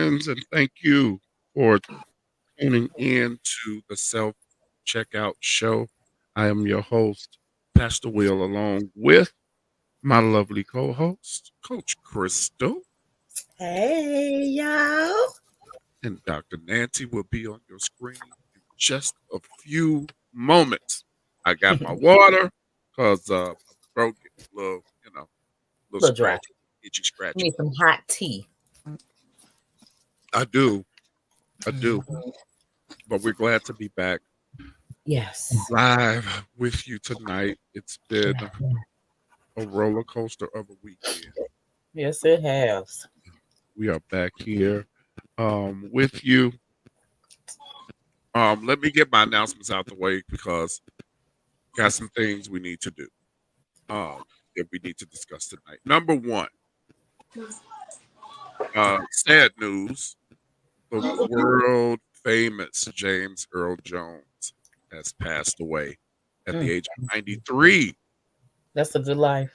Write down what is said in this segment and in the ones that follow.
friends, and thank you for tuning in to the Self Checkout Show. I am your host, Pastor Will, along with my lovely co host, Coach Crystal, Hey, y'all. and Dr. Nancy will be on your screen in just a few moments. I got my water because my throat getting a little, little Little dry. scratchy, itchy, scratchy. Need some hot tea. I do, I do, Mhm. but we're glad to be back Yes. live with you tonight. It's been a roller coaster of a weekend. Yes, it has. We are back here with you. Let me get my announcements out the way because got some things we need to do. That we need to discuss tonight. Number one, sad news. The world famous James Earl Jones has passed away at the Mm. age of 93. That's a good life.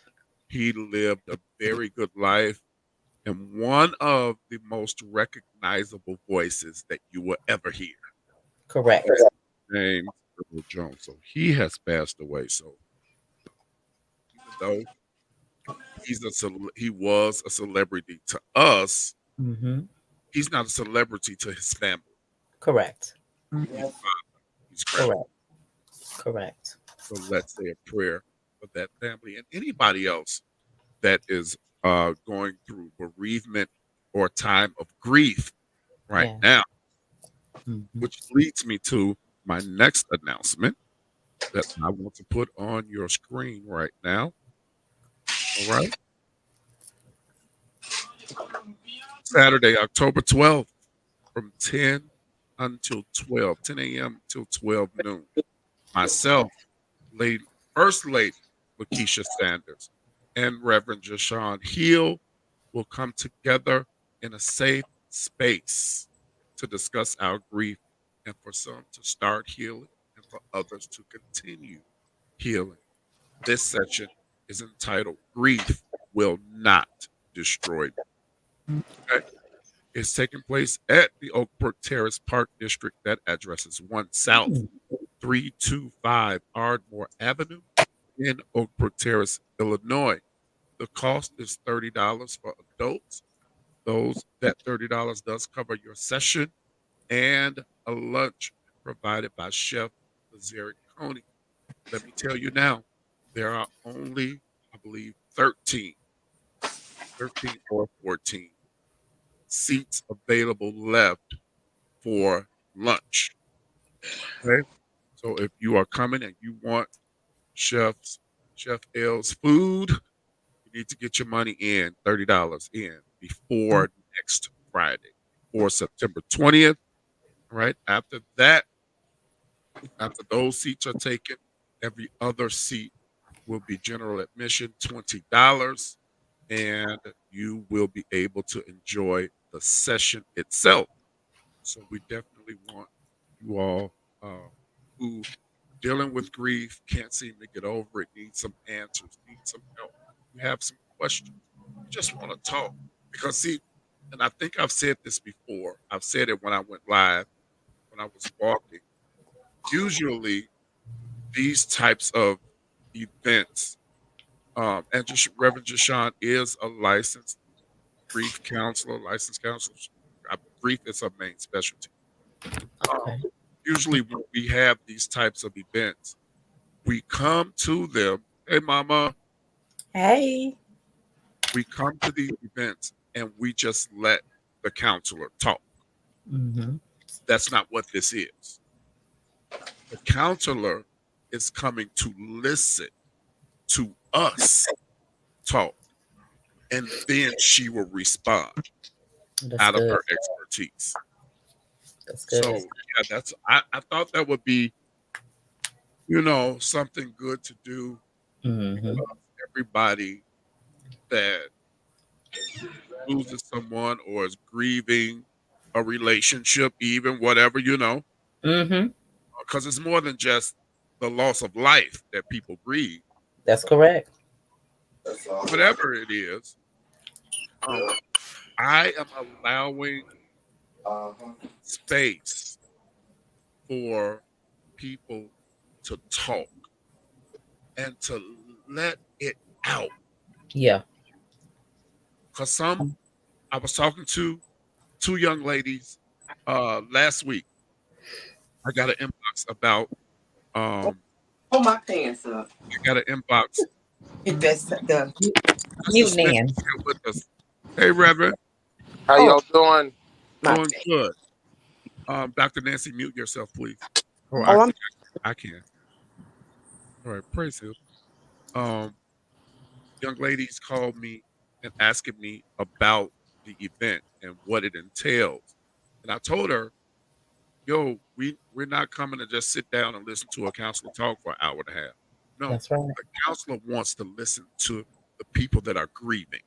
He lived a very good life and one of the most recognizable voices that you will ever hear. Correct. James Earl Jones. So he has passed away. So even though he was a celebrity to us, Mm-hmm. he's not a celebrity to his family. Correct. He's father. He's grandpa. Correct. Correct. So let's say a prayer for that family and anybody else that is going through bereavement or time of grief right Yeah. now. Mm-hmm. Which leads me to my next announcement that I want to put on your screen right now. All right. Saturday, October 12th from 10 until 12, 10 a.m. till 12 noon. Myself, Lady, First Lady Lakeisha Sanders, and Reverend Jashawn Hill will come together in a safe space to discuss our grief and for some to start healing and for others to continue healing. This session is entitled Grief Will Not Destroy Me. Okay? It's taking place at the Oakbrook Terrace Park District. That address is 1 South 325 Ardmore Avenue in Oakbrook Terrace, Illinois. The cost is $30 for adults. That $30 does cover your session and a lunch provided by Chef Lazaric Coney. Let me tell you now, there are only, I believe, 13 or 14 seats available left for lunch. Okay. So if you are coming and you want Chef L's food, you need to get your money in, $30 in before next Friday, or September 20th. Right. After those seats are taken, every other seat will be general admission, $20, and you will be able to enjoy the session itself. So we definitely want you all who dealing with grief, can't seem to get over it, need some answers, need some help. You have some questions, you just want to talk. Because see, and I think I've said this before. I've said it when I went live, when I was walking. Usually these types of events, and just Reverend Jashawn is a licensed grief counselor, licensed counselor. Grief is her main specialty. Um, Okay. Usually, when we have these types of events, we come to them. Hey, Mama, Hey. we come to these events and we just let the counselor talk. Mm-hmm. That's not what this is. The counselor is coming to listen to us talk, and then she will respond That's out of good. her expertise. That's So good. yeah, I thought that would be, something good to do Mm-hmm. because everybody that loses someone or is grieving a relationship, even whatever, Mm-hmm. because it's more than just the loss of life that people grieve. That's correct. Whatever it is, um, I am allowing. space for people to talk and to let it out. Yeah. Because I was talking to two young ladies last week. I got an inbox about um Pull my pants up. I got an inbox. That's the. Pastor Mute Smith Nan. is here with us. Hey, Reverend, How Oh, y'all doing? my doing bad. good. Dr. Nancy, mute yourself, please. Oh, Oh, I'm. I can. All right, praise him. Um, young ladies called me and asking me about the event and what it entails. And I told her, yo, we're not coming to just sit down and listen to a counselor talk for an hour and a half. No, That's right. the counselor wants to listen to the people that are grieving,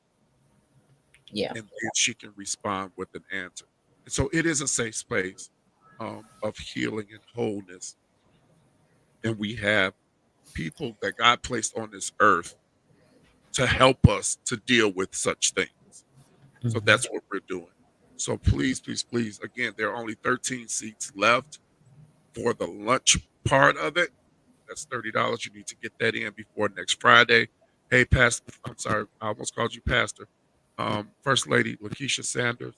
Yeah. and then she can respond with an answer. And so it is a safe space of healing and wholeness. And we have people that God placed on this earth to help us to deal with such things. So Mhm. that's what we're doing. So please, please, please, again, there are only 13 seats left for the lunch part of it. That's $30. You need to get that in before next Friday. Hey, Pastor, I'm sorry, I almost called you Pastor. First Lady Lakeisha Sanders.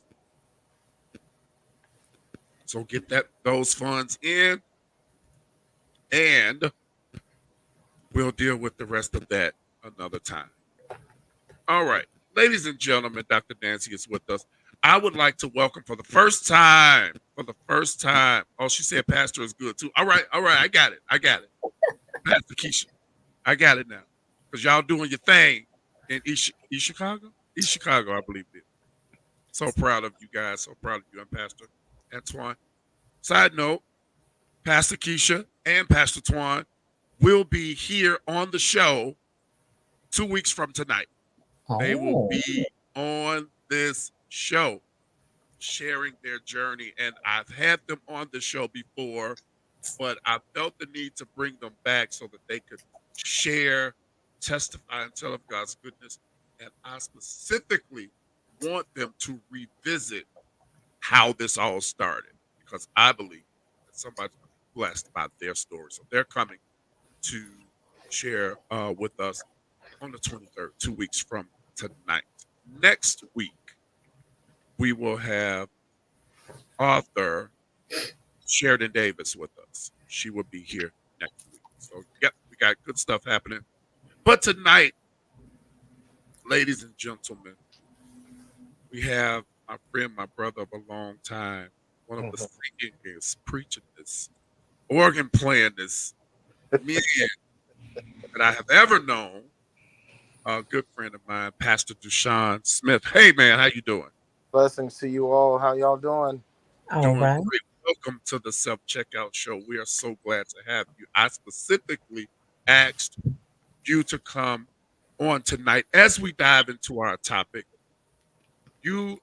So get those funds in, and we'll deal with the rest of that another time. All right, ladies and gentlemen, Dr. Nancy is with us. I would like to welcome for the first time. Oh, she said Pastor is good too. All right, I got it. Pastor Keisha, I got it now. Because y'all doing your thing in East Chicago? East Chicago, I believe it. So proud of you guys. So proud of you and Pastor Antoine. Side note, Pastor Keisha and Pastor Twan will be here on the show 2 weeks from tonight. They will Oh. be on this show sharing their journey. And I've had them on the show before, but I felt the need to bring them back so that they could share, testify, and tell of God's goodness. And I specifically want them to revisit how this all started because I believe that somebody's going to be blessed by their story. So they're coming to share with us on the 23rd, 2 weeks from tonight. Next week, we will have author Sheridan Davis with us. She will be here next week. So, yep, we got good stuff happening. But tonight, ladies and gentlemen, we have my friend, my brother of a long time, one of the singingest, preachingest, organ playingest men that I have ever known. A good friend of mine, Pastor Dushan Smith. Hey, man, how you doing? Blessings to you all. How y'all doing? All Doing right. great. Welcome to the Self Checkout Show. We are so glad to have you. I specifically asked you to come on tonight as we dive into our topic. You,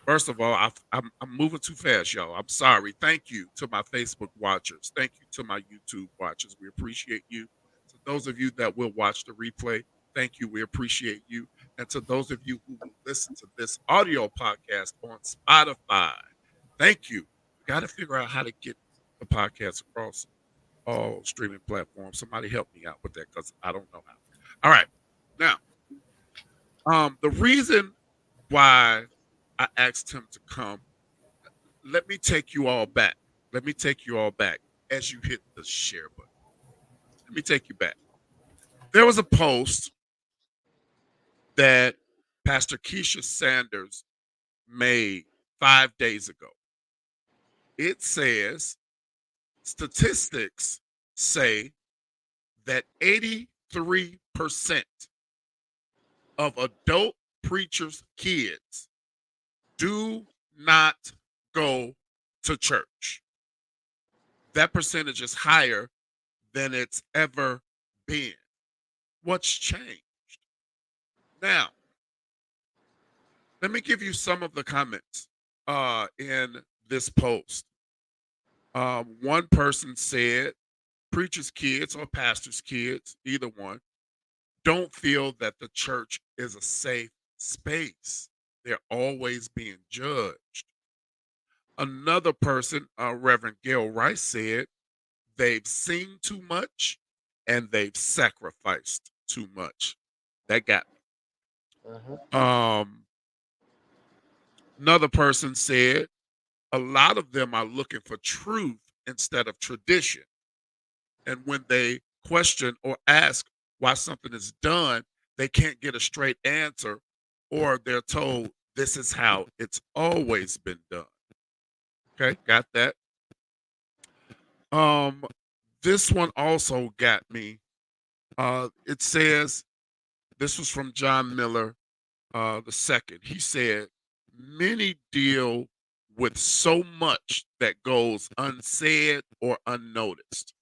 first of all, I'm moving too fast, y'all. I'm sorry. Thank you to my Facebook watchers. Thank you to my YouTube watchers. We appreciate you. To those of you that will watch the replay, thank you. We appreciate you. And to those of you who will listen to this audio podcast on Spotify, thank you. Got to figure out how to get the podcast across all streaming platforms. Somebody help me out with that because I don't know how. All right. Now, the reason why I asked him to come, let me take you all back. Let me take you all back as you hit the share button. Let me take you back. There was a post that Pastor Keisha Sanders made 5 days ago. It says statistics say that 83% of adult preachers' kids do not go to church. That percentage is higher than it's ever been. What's changed? Now, let me give you some of the comments in this post. One person said, preachers' kids or pastors' kids, either one, don't feel that the church is a safe space. They're always being judged. Another person, Reverend Gail Rice, said they've seen too much and they've sacrificed too much. That got Mhm. me. Another person said a lot of them are looking for truth instead of tradition. And when they question or ask why something is done, they can't get a straight answer, or they're told this is how it's always been done. Okay, got that. Um, this one also got me. It says this was from John Miller, the second. He said, "Many deal with so much that goes unsaid or unnoticed.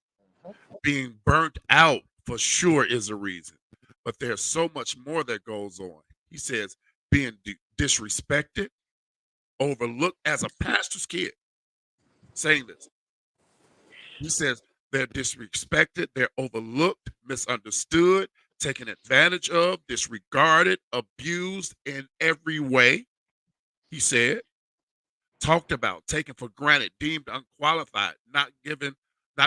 Being burnt out for sure is a reason, but there's so much more that goes on." He says, being disrespected, overlooked as a pastor's kid, saying this. He says they're disrespected, they're overlooked, misunderstood, taken advantage of, disregarded, abused in every way. He said, talked about, taken for granted, deemed unqualified, not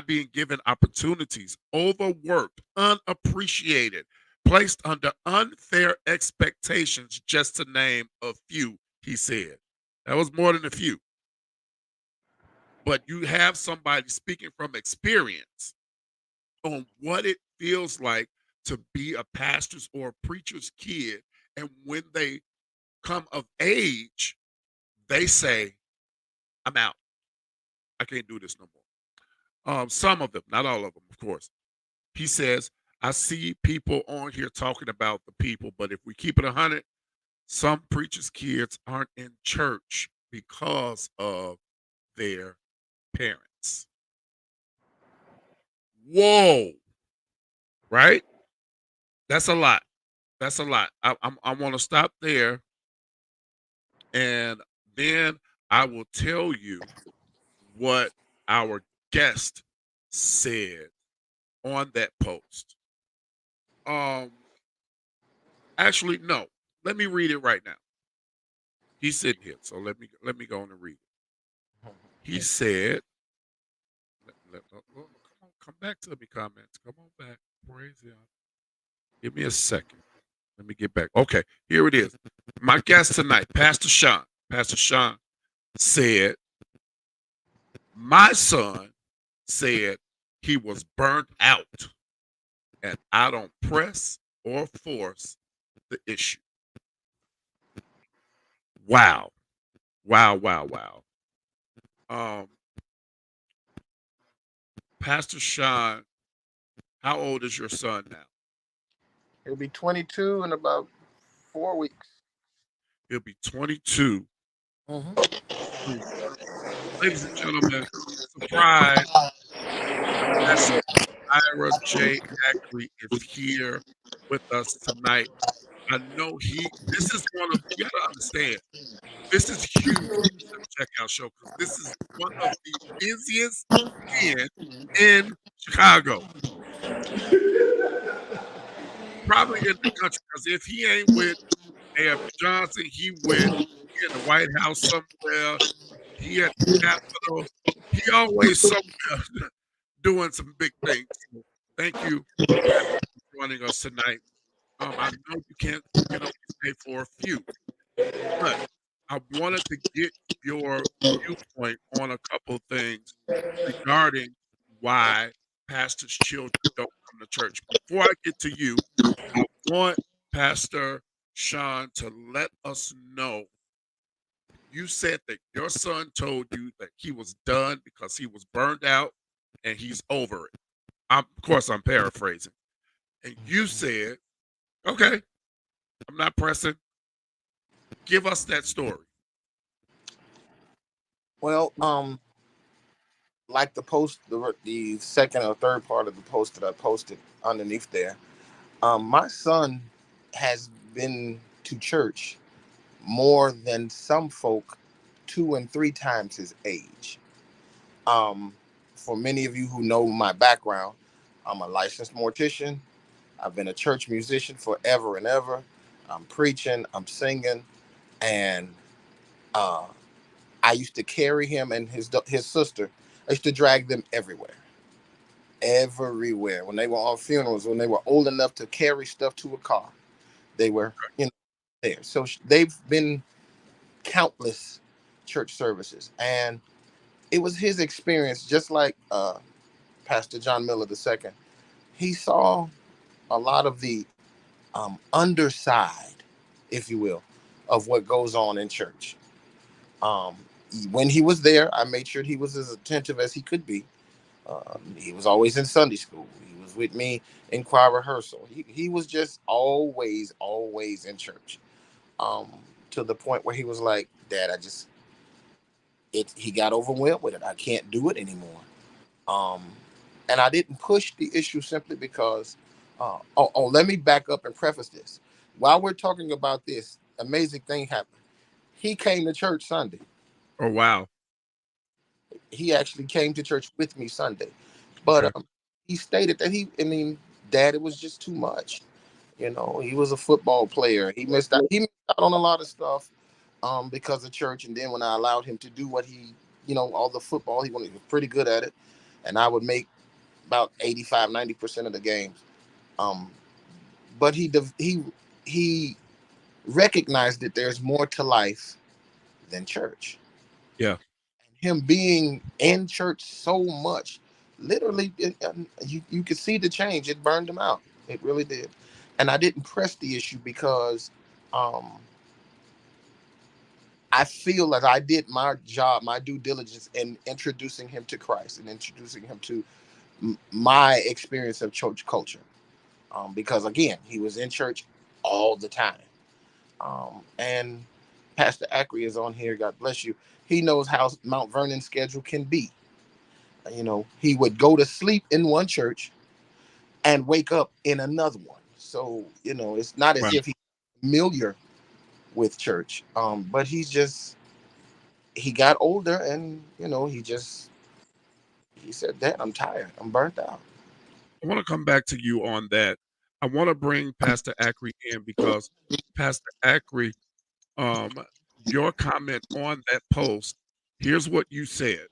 being given opportunities, overworked, unappreciated, placed under unfair expectations, just to name a few, he said. That was more than a few. But you have somebody speaking from experience on what it feels like to be a pastor's or a preacher's kid. And when they come of age, they say, I'm out. I can't do this no more. Some of them, not all of them, of course. He says, I see people on here talking about the people, but if we keep it 100, some preachers' kids aren't in church because of their parents. Whoa, right? That's a lot. That's a lot. I want to stop there, and then I will tell you what our guest said on that post. Um, Actually, no. Let me read it right now. He's sitting here, so let me go on and read it. He said, come on, come back to me, comments. Come on back. Praise God. Give me a second. Let me get back. Okay, here it is. My guest tonight, Pastor Sean. Pastor Sean said, my son said he was burnt out, and I don't press or force the issue. Wow. Wow, wow, wow. Um, Pastor Sean, how old is your son now? He'll be 22 in about 4 weeks. He'll be 22. Mhm. Ladies and gentlemen, surprise, Pastor Ira J. Ackley is here with us tonight. I know this is one of, you gotta understand, this is huge for the Checkout Show because this is one of the busiest men in Chicago, probably in the country. Because if he ain't with A.F. Johnson, he in the White House somewhere. He at the Capitol. He always somewhere doing some big things. So thank you, Pastor, for joining us tonight. I know you can only stay for a few, but I wanted to get your viewpoint on a couple of things regarding why pastors' children don't come to church. Before I get to you, I want Pastor Sean to let us know. You said that your son told you that he was done because he was burned out and he's over it. Of course, I'm paraphrasing. And you said, okay, I'm not pressing. Give us that story. Well, like the post, the second or third part of the post that I posted underneath there, my son has been to church more than some folk 2 and 3 times his age. Um, for many of you who know my background, I'm a licensed mortician. I've been a church musician forever and ever. I'm preaching, I'm singing, and uh, I used to carry him and his sister. I used to drag them everywhere. When they were on funerals, when they were old enough to carry stuff to a car, they were, there. So they've been countless church services, and it was his experience, just like Pastor John Miller II. He saw a lot of the underside, if you will, of what goes on in church. Um, when he was there, I made sure he was as attentive as he could be. He was always in Sunday school. He was with me in choir rehearsal. He was just always in church. To the point where he was like, "Dad, he got overwhelmed with it. I can't do it anymore." And I didn't push the issue simply because, let me back up and preface this. While we're talking about this, amazing thing happened. He came to church Sunday. Oh, wow. He actually came to church with me Sunday. But Okay. he stated that Dad, it was just too much. He was a football player. He missed out on a lot of stuff because of church. And then when I allowed him to do what all the football, he was pretty good at it. And I would make about 85-90% of the games. But he recognized that there's more to life than church. Yeah. Him being in church so much, literally, you could see the change. It burned him out. It really did. And I didn't press the issue because I feel that I did my job, my due diligence in introducing him to Christ and introducing him to my experience of church culture. Because again, he was in church all the time. And Pastor Acri is on here. God bless you. He knows how Mount Vernon's schedule can be. He would go to sleep in one church and wake up in another one. So, it's not as if he's familiar with church. But he got older and, he said, "Dad, I'm tired. I'm burnt out." I want to come back to you on that. I want to bring Pastor Acri in because Pastor Acri, your comment on that post, here's what you said.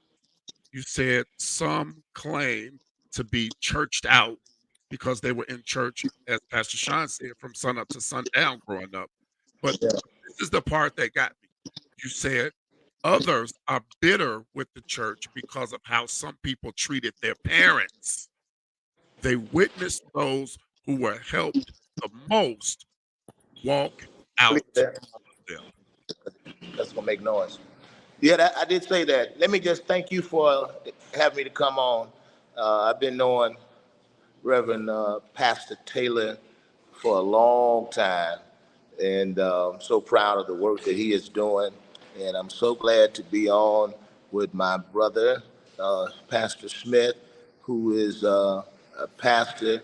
You said some claim to be churched out because they were in church, as Pastor Sean said, from sun up to sundown growing up. But Yeah. this is the part that got me. You said others are bitter with the church because of how some people treated their parents. They witnessed those who were helped the most walk out of them. That's gonna make noise. Yeah, I did say that. Let me just thank you for having me to come on. I've been knowing Reverend Pastor Taylor for a long time, and I'm so proud of the work that he is doing. And I'm so glad to be on with my brother, Pastor Smith, who is a pastor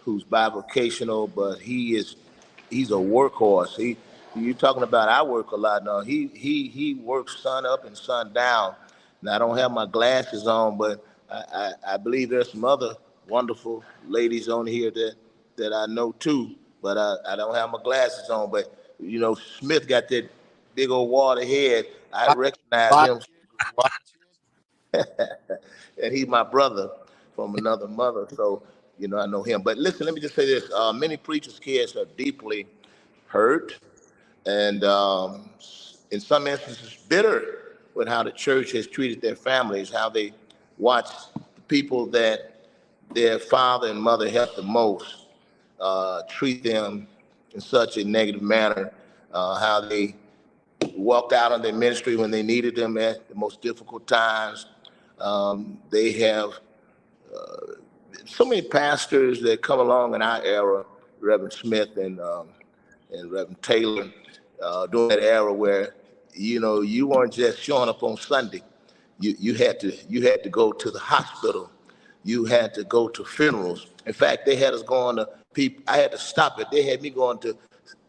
who's bivocational, but he's a workhorse. You talking about I work a lot now. He works sun up and sun down. Now I don't have my glasses on, but I believe there's some other wonderful ladies on here that I know too. But I don't have my glasses on. But Smith got that big old water head. I recognize him, and he's my brother from another mother. So I know him. But listen, let me just say this: many preachers' kids are deeply hurt, and in some instances bitter with how the church has treated their families, how they watch the people that their father and mother helped the most treat them in such a negative manner, how they walked out on their ministry when they needed them at the most difficult times. They have so many pastors that come along in our era, Reverend Smith and Reverend Taylor, during that era where you weren't just showing up on Sunday. You had to go to the hospital. You had to go to funerals. In fact, they had us going to people. I had to stop it. They had me going to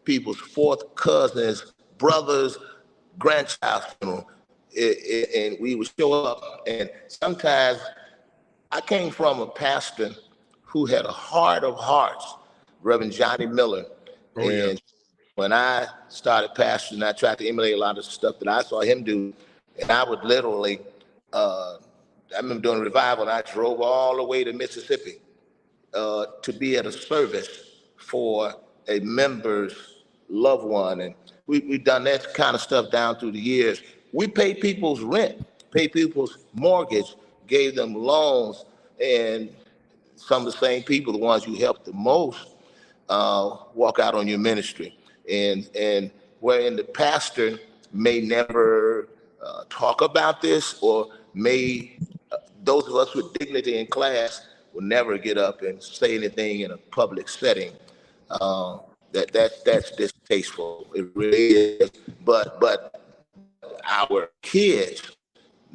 people's fourth cousins, brothers, grandchild's funeral, and we would show up. And sometimes I came from a pastor who had a heart of hearts, Reverend Johnny Miller. Oh, yeah. And when I started pastoring, I tried to emulate a lot of stuff that I saw him do. And I would literally, I remember doing a revival, and I drove all the way to Mississippi to be at a service for a member's loved one. And we've done that kind of stuff down through the years. We paid people's rent, paid people's mortgage, gave them loans, and some of the same people, the ones you helped the most, walk out on your ministry. And wherein the pastor may never talk about this, or may those of us with dignity in class will never get up and say anything in a public setting. That's distasteful. It really is. But our kids,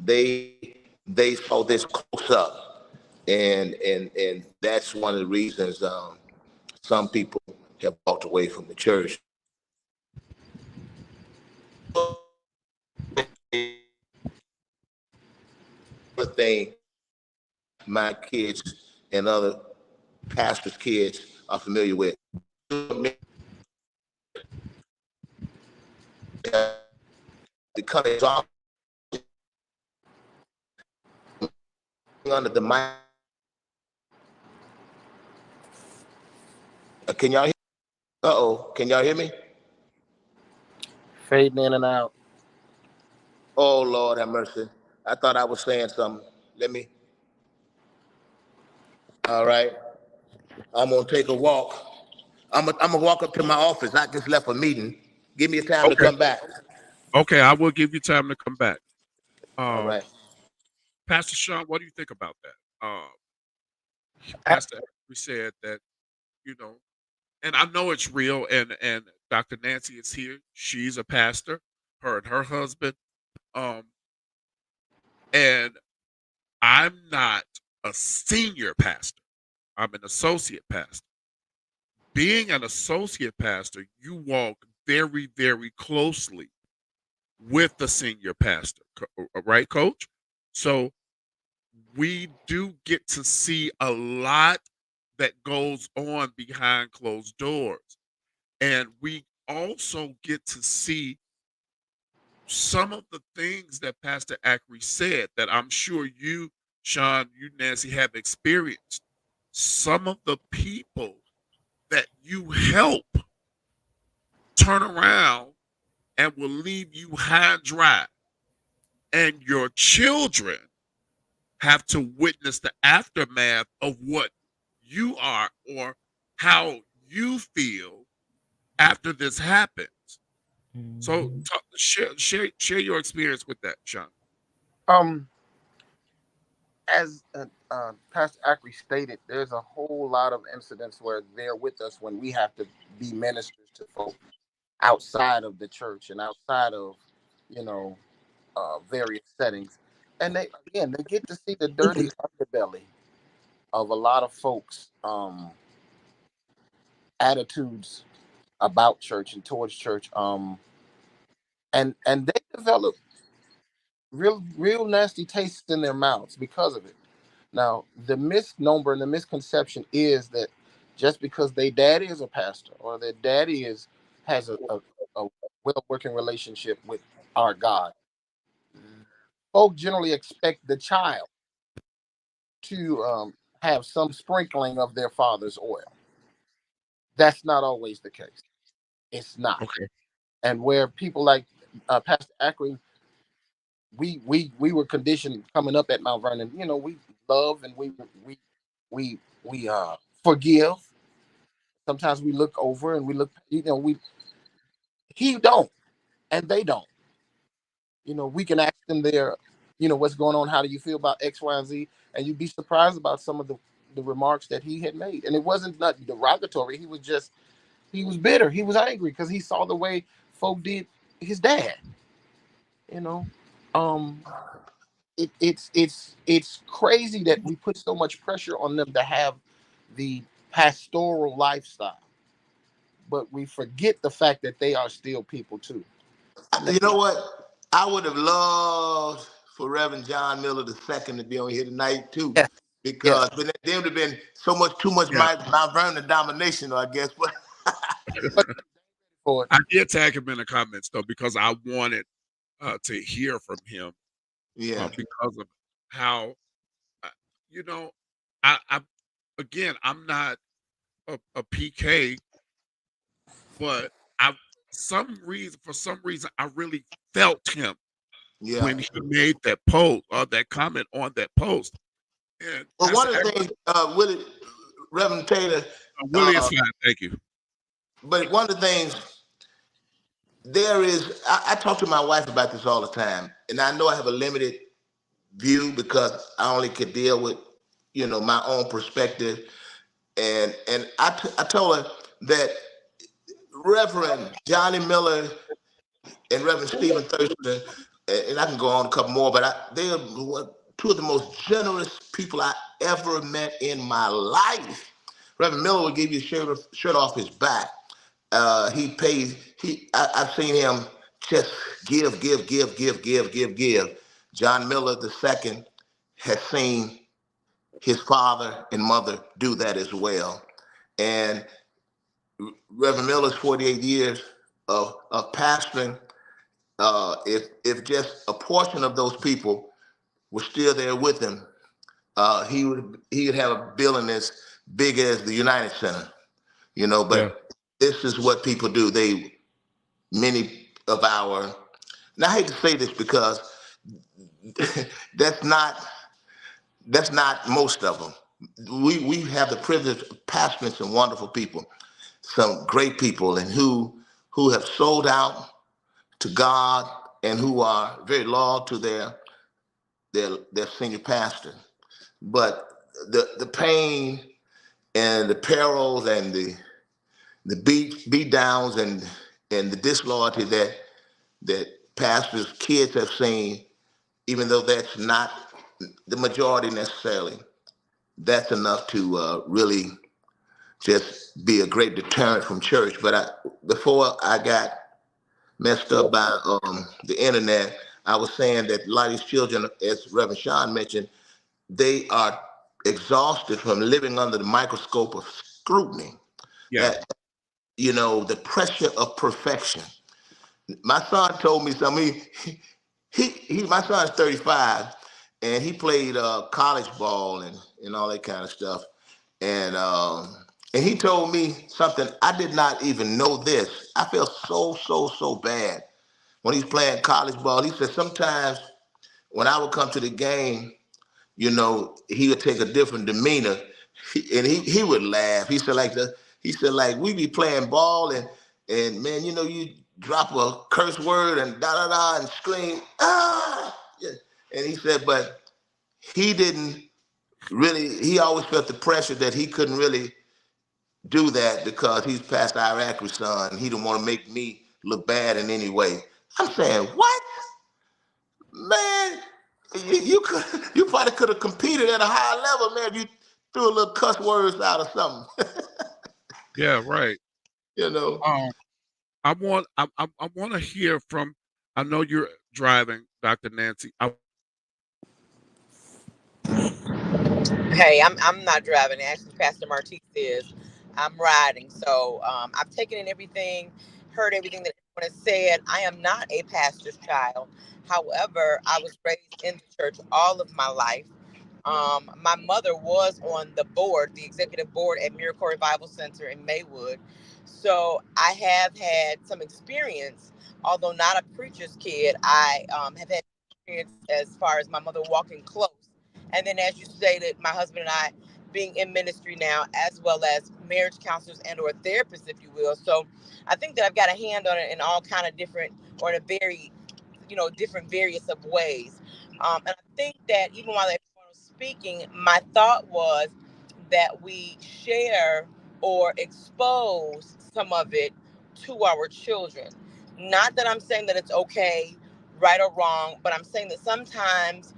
they saw this close up, and that's one of the reasons some people have walked away from the church. Other thing my kids and other pastors' kids are familiar with. The coming off under the mic. Can y'all hear? Uh-oh, can y'all hear me? Fading in and out. Oh, Lord have mercy. I thought I was saying something. All right. I'm going to take a walk. I'm gonna walk up to my office. I just left a meeting. Give me a time to come back. Okay, I will give you time to come back. All right. Pastor Sean, what do you think about that? Pastor we said that, and I know it's real, and Dr. Nancy is here. She's a pastor, her and her husband. And I'm not a senior pastor. I'm an associate pastor. Being an associate pastor, you walk very, very closely with the senior pastor, right, Coach? So we do get to see a lot that goes on behind closed doors. And we also get to see some of the things that Pastor Ackery said that I'm sure you, Sean, you, Nancy, have experienced. Some of the people that you help turn around and will leave you high and dry. And your children have to witness the aftermath of what you are or how you feel after this happens. So share your experience with that, Sean. As Pastor Ackery stated, there's a whole lot of incidents where they're with us when we have to be ministers to folks outside of the church and outside of, various settings. And they get to see the dirty underbelly of a lot of folks' attitudes about church and towards church. And they develop real nasty tastes in their mouths because of it. Now, the misnomer and the misconception is that just because their daddy is a pastor or their daddy has a well-working relationship with our God, folk generally expect the child to have some sprinkling of their father's oil. That's not always the case. It's not. Okay. And where people like Pastor Ackery, we were conditioned coming up at Mount Vernon. We love and we forgive. Sometimes we look over and we look. He don't, and they don't. We can ask them what's going on. How do you feel about X, Y, and Z? And you'd be surprised about some of the remarks that he had made. And it wasn't not derogatory. He was bitter. He was angry because he saw the way folk did his dad. It's crazy that we put so much pressure on them to have the pastoral lifestyle, but we forget the fact that they are still people too. You know what? I would have loved for Reverend John Miller II to be on here tonight too, because there would have been too much Mount Vernon domination, I guess. But I did tag him in the comments though because I wanted to hear from him Yeah. because of how uh, you know I again I'm not a PK, but I for some reason I really felt him Yeah. when he made that post or that comment on that post, and Well, that's one of the things, Willie, Reverend Taylor, Willie is fine. Thank you. but one of the things there is, I talk to my wife about this all the time, and I know I have a limited view because I only could deal with, my own perspective, and I told her that Reverend Johnny Miller and Reverend Stephen Thurston, and I can go on a couple more, but they are two of the most generous people I ever met in my life. Reverend Miller will give you a shirt off his back. He pays. I've seen him just give. John Miller II has seen his father and mother do that as well, and Reverend Miller's 48 years of pastoring. If just a portion of those people were still there with him, he would have a building as big as the United Center. Yeah. But this is what people do. Many of our, and I hate to say this because that's not most of them. We have the privilege of pastoring some wonderful people, some great people, and who have sold out to God and who are very loyal to their senior pastor. But the pain and the perils and the beat downs and the disloyalty that pastors' kids have seen, even though that's not the majority necessarily, that's enough to really just be a great deterrent from church. But before I got messed up by the internet, I was saying that a lot of these children, as Reverend Sean mentioned, they are exhausted from living under the microscope of scrutiny. Yeah. That the pressure of perfection. My son told me something. My son's 35, and he played college ball and all that kind of stuff. And he told me something I did not even know this. I felt so bad when he's playing college ball. He said sometimes when I would come to the game, he would take a different demeanor, and he would laugh. He said like we be playing ball and man, you drop a curse word and da da da and scream yeah. And he said, but he didn't really. He always felt the pressure that he couldn't really do that because he's Pastor Iraq's son. He didn't want to make me look bad in any way. I'm saying, what? Man, you probably could have competed at a higher level, man, if you threw a little cuss words out or something. Yeah. Right. you know. I want to hear from. I know you're driving, Dr. Nancy. Hey, I'm not driving. Actually, Pastor Martise is. I'm riding. So I've taken in everything, heard everything that everyone has said. I am not a pastor's child. However, I was raised in the church all of my life. My mother was on the board, the executive board at Miracle Revival Center in Maywood. So I have had some experience, although not a preacher's kid. I have had experience as far as my mother walking close. And then, as you stated, my husband and I being in ministry now, as well as marriage counselors and or therapists, if you will. So I think that I've got a hand on it in all kind of different, or in a very, different various of ways. And I think that even while everyone was speaking, my thought was that we share or expose some of it to our children. Not that I'm saying that it's okay, right or wrong, but I'm saying that sometimes,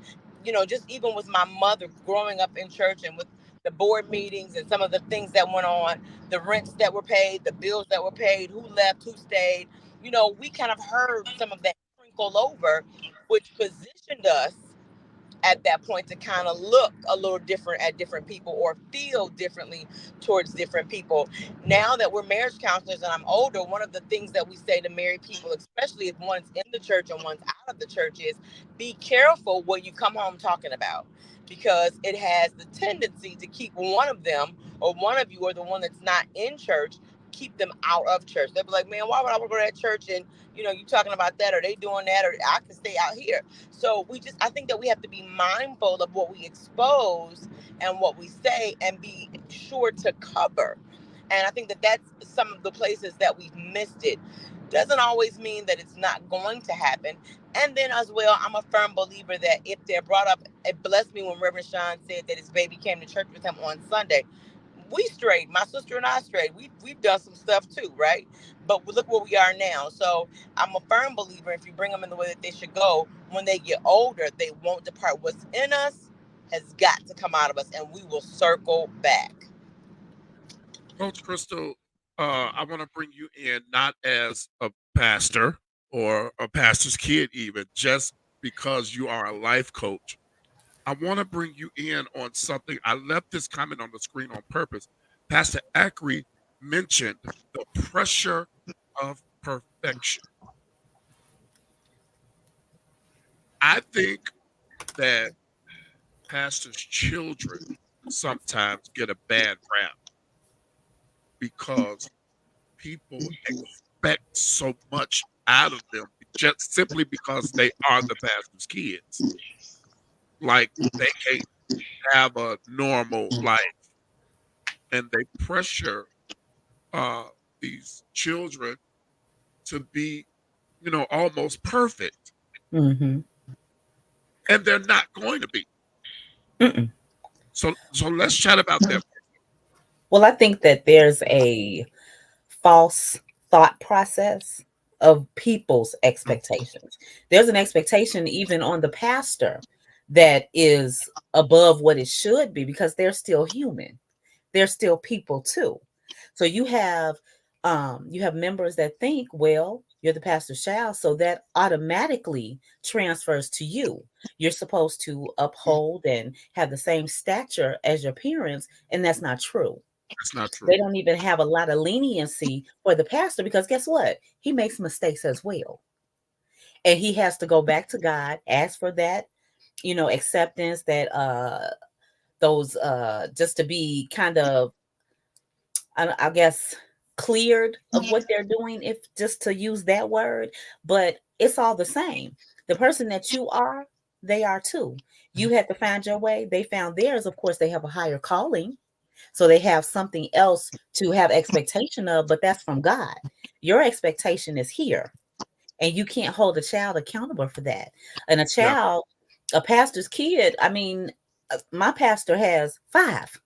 just even with my mother growing up in church and with the board meetings and some of the things that went on, the rents that were paid, the bills that were paid, who left, who stayed, we kind of heard some of that sprinkle over, which positioned us at that point to kind of look a little different at different people or feel differently towards different people. Now that we're marriage counselors and I'm older, one of the things that we say to married people, especially if one's in the church and one's out of the church, is be careful what you come home talking about, because it has the tendency to keep one of them or one of you or the one that's not in church, keep them out of church. They'll be like, man, why would I go to that church and you talking about that, or they doing that, or I can stay out here. So I think that we have to be mindful of what we expose and what we say and be sure to cover. And I think that that's some of the places that we've missed it. Doesn't always mean that it's not going to happen. And then as well, I'm a firm believer that if they're brought up, it blessed me when Reverend Sean said that his baby came to church with him on Sunday. We strayed, my sister and I strayed. We've done some stuff too, right? But look where we are now. So I'm a firm believer, if you bring them in the way that they should go, when they get older, they won't depart. What's in us has got to come out of us, and we will circle back. Coach Crystal, I want to bring you in not as a pastor or a pastor's kid, even just because you are a life coach. I want to bring you in on something. I left this comment on the screen on purpose. Pastor Ackery mentioned the pressure of perfection. I think that pastors' children sometimes get a bad rap because people expect so much out of them just simply because they are the pastor's kids. Like they can't have a normal life, and they pressure these children to be, almost perfect, Mm-hmm. and they're not going to be. Mm-mm. So let's chat about that. Well, I think that there's a false thought process of people's expectations. There's an expectation even on the pastor that is above what it should be, because they're still human. They're still people too. So you have members that think, well, you're the pastor's child, so that automatically transfers to you. You're supposed to uphold and have the same stature as your parents, and that's not true. That's not true. They don't even have a lot of leniency for the pastor, because guess what? He makes mistakes as well. And he has to go back to God, ask for that, acceptance, that those just to be kind of, I guess, cleared of what they're doing, if just to use that word. But it's all the same. The person that you are, they are too. You had to find your way. They found theirs. Of course, they have a higher calling. So they have something else to have expectation of, but that's from God. Your expectation is here, and you can't hold a child accountable for that. And a child, a pastor's kid, I mean, my pastor has 5.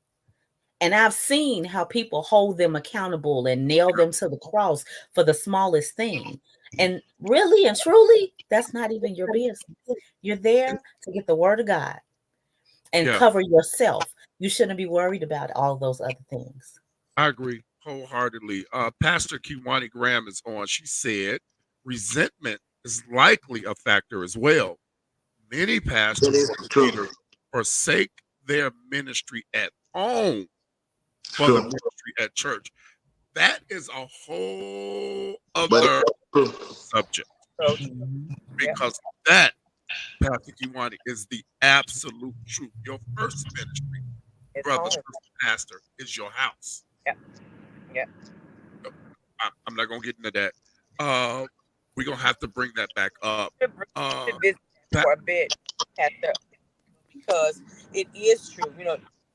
And I've seen how people hold them accountable and nail them to the cross for the smallest thing. And really and truly, that's not even your business. You're there to get the word of God and cover yourself. You shouldn't be worried about all those other things. I agree wholeheartedly. Pastor Kiwani Graham is on. She said resentment is likely a factor as well. Many pastors or leaders forsake their ministry at home for the ministry at church. That is a whole other subject, because that, Pastor Kiwani, is the absolute truth. Your first ministry, brother, first pastor, is your house. Yeah. I'm not gonna get into that. We're gonna have to bring that back up. For a bit, Pastor, because it is true,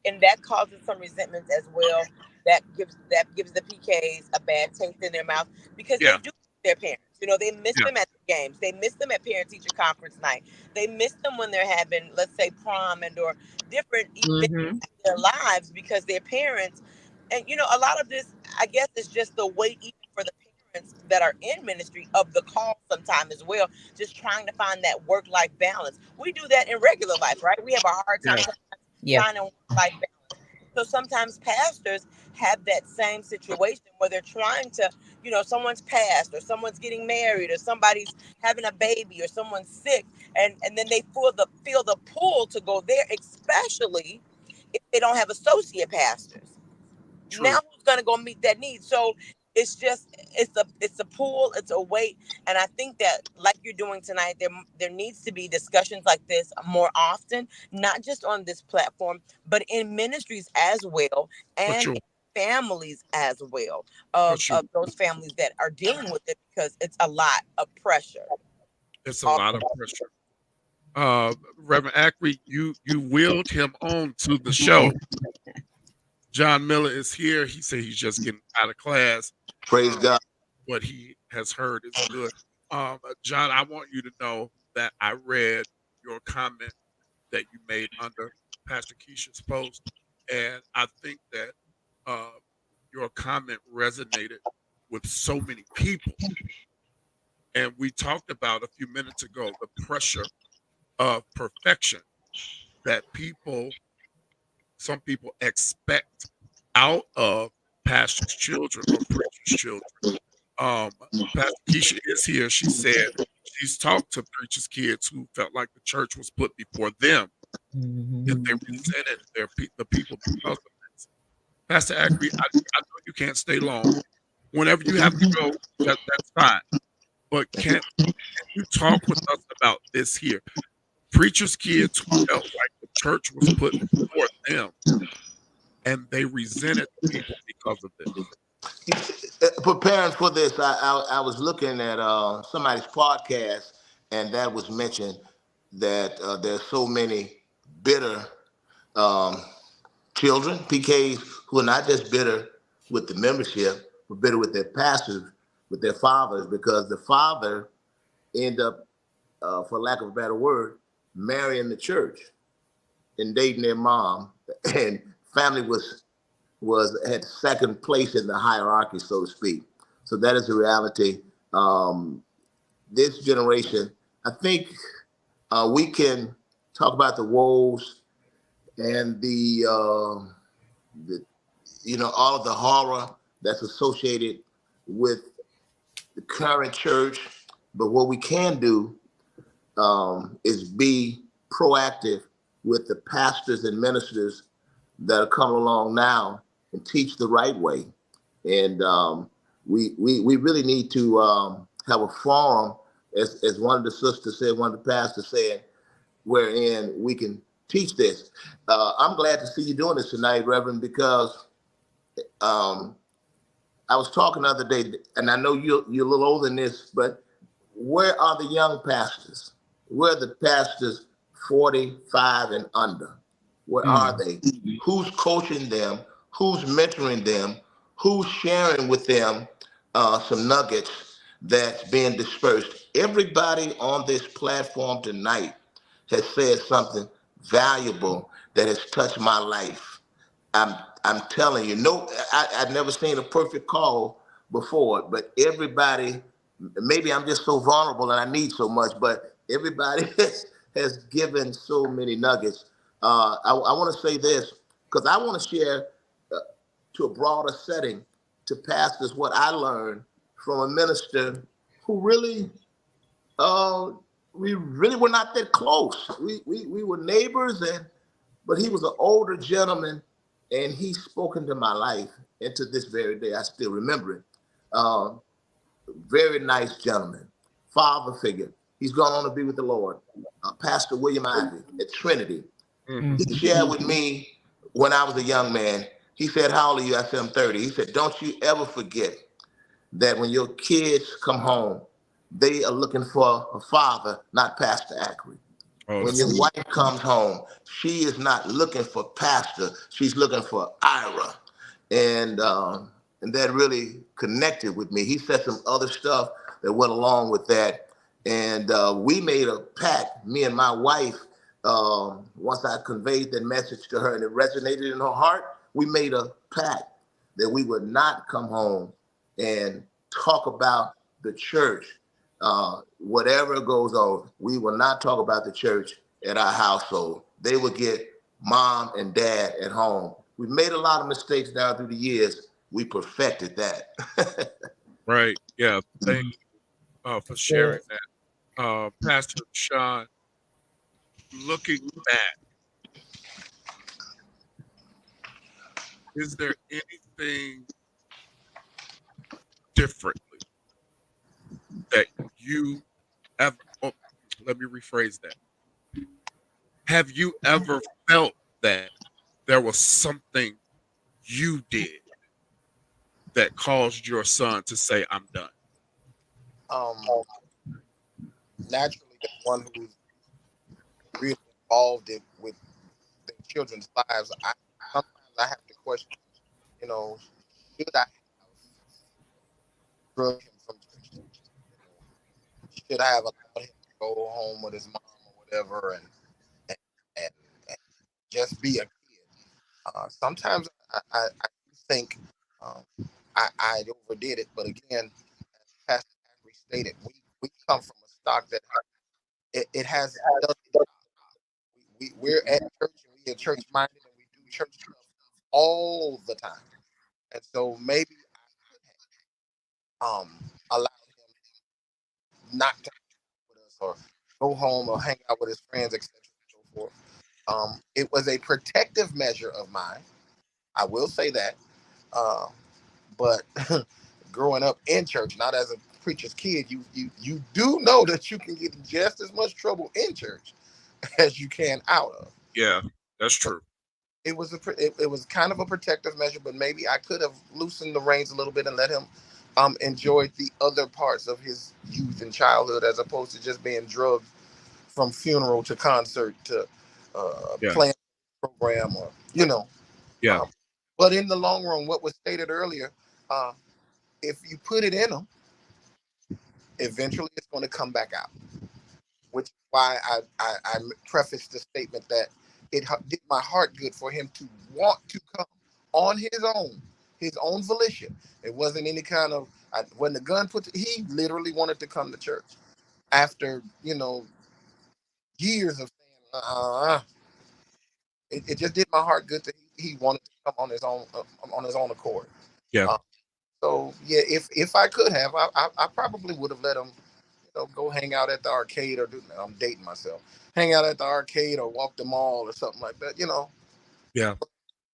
and that causes some resentment as well. That gives the PKs a bad taste in their mouth, because they do their parents. They miss them at the games. They miss them at parent-teacher conference night. They miss them when they're having, let's say, prom or different events in their lives, because their parents. And a lot of this, I guess, is just the weight even for the parents that are in ministry of the call sometimes as well. Just trying to find that work-life balance. We do that in regular life, right? We have a hard time finding work-life balance. So sometimes pastors have that same situation where they're trying to, someone's passed or someone's getting married or somebody's having a baby or someone's sick, and then they feel the pull to go there, especially if they don't have associate pastors. True. Now who's gonna go meet that need? So it's a pull, it's a weight, and I think that, like you're doing tonight, there needs to be discussions like this more often, not just on this platform, but in ministries as well, For and sure. in families as well, For of sure. those families that are dealing with it, because it's a lot of pressure. It's a lot of pressure. Reverend Ackley, you willed him on to the show. John Miller is here. He said he's just getting out of class. Praise God. What he has heard is good. John, I want you to know that I read your comment that you made under Pastor Keisha's post, and I think that your comment resonated with so many people. And we talked about a few minutes ago the pressure of perfection that some people expect out of pastors' children or preachers' children. Pastor Keisha is here. She said she's talked to preachers' kids who felt like the church was put before them, and they resented the people because of this. Pastor Ackley, I know you can't stay long. Whenever you have to go, that's fine. But can you talk with us about this here? Preachers' kids who felt like the church was put before them, and they resented people because of this. Preparing for this, I was looking at somebody's podcast, and that was mentioned that there's so many bitter children, PKs, who are not just bitter with the membership, but bitter with their pastors, with their fathers, because the father end up, for lack of a better word, marrying the church and dating their mom, and family had second place in the hierarchy, so to speak. So that is the reality. This generation, I think we can talk about the woes and the all of the horror that's associated with the current church. But what we can do is be proactive with the pastors and ministers that are coming along now and teach the right way. And we really need to have a forum, as one of the sisters said, one of the pastors said, wherein we can teach this. I'm glad to see you doing this tonight, Reverend, because I was talking the other day, and I know you're a little older than this, but where are the young pastors? Where are the pastors 45 and under? Where are they? Who's coaching them? Who's mentoring them? Who's sharing with them some nuggets that's being dispersed? Everybody on this platform tonight has said something valuable that has touched my life. I'm telling you, I've never seen a perfect call before, but everybody, maybe I'm just so vulnerable and I need so much, but everybody has given so many nuggets. I want to say this, because I want to share to a broader setting to pastors what I learned from a minister who really, we really were not that close. We were neighbors, but he was an older gentleman, and he spoke into my life, and to this very day, I still remember it. Very nice gentleman, father figure. He's gone on to be with the Lord. Pastor William Ivey at Trinity. He shared with me when I was a young man. He said, "How old are you?" I said, "I'm 30. He said, "Don't you ever forget that when your kids come home, they are looking for a father, not Pastor Ackley. When your wife comes home, she is not looking for pastor, she's looking for Ira." And that really connected with me. He said some other stuff that went along with that. And we made a pact, me and my wife, once I conveyed that message to her and it resonated in her heart, we made a pact that we would not come home and talk about the church. Whatever goes on, we will not talk about the church at our household. They will get mom and dad at home. we made a lot of mistakes down through the years. We perfected that. Right. Yeah. Thank you for sharing Good. that. Pastor Sean, looking back, is there anything differently that you ever, oh, let me rephrase that. Have you ever felt that there was something you did that caused your son to say, I'm done? Um, Naturally, the one who's really involved with their children's lives, sometimes I have to question, you know, should I have drug him from church to church? Should I have allowed him to go home with his mom or whatever and just be a kid? Sometimes I think um, I overdid it, but again, as Pastor Henry stated, we come from a stock that it has we're at church and we are church minded and we do church stuff all the time, and so maybe I could have allowed him not to hang with us or go home or hang out with his friends, etc. and so forth. It was a protective measure of mine. I will say that. Uh, but growing up in church, not as a preacher's kid, you do know that you can get just as much trouble in church as you can out of. Yeah, that's true. It was it was kind of a protective measure, but maybe I could have loosened the reins a little bit and let him enjoy the other parts of his youth and childhood, as opposed to just being drugged from funeral to concert to Yeah. playing program or Yeah. But in the long run, what was stated earlier, if you put it in them, eventually it's going to come back out. Which is why I prefaced the statement that it did my heart good for him to want to come on his own volition. It wasn't any kind of when the gun he literally wanted to come to church after years of saying it just did my heart good that he wanted to come on his own accord. Yeah. So yeah, if I could have, I probably would have let him go hang out at the arcade or I'm dating myself. Hang out at the arcade or walk the mall or something like that. Yeah.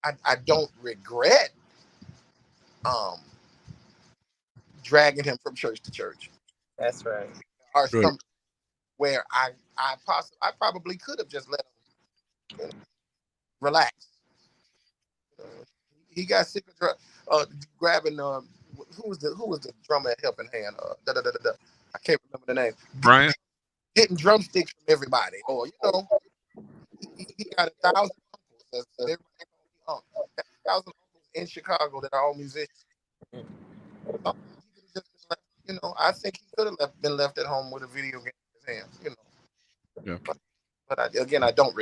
I don't regret dragging him from church to church. That's right. Or Good. some where I probably could have just let him relax. He got sick of grabbing who was the drummer at Helping Hand? I can't remember the name. Brian? Getting drumsticks from everybody, or he got 1,000 uncles. Everybody called me uncle. 1,000 uncles in Chicago that are all musicians. He could have just been left, I think he could have been left at home with a video game in his hand. Yeah. But I don't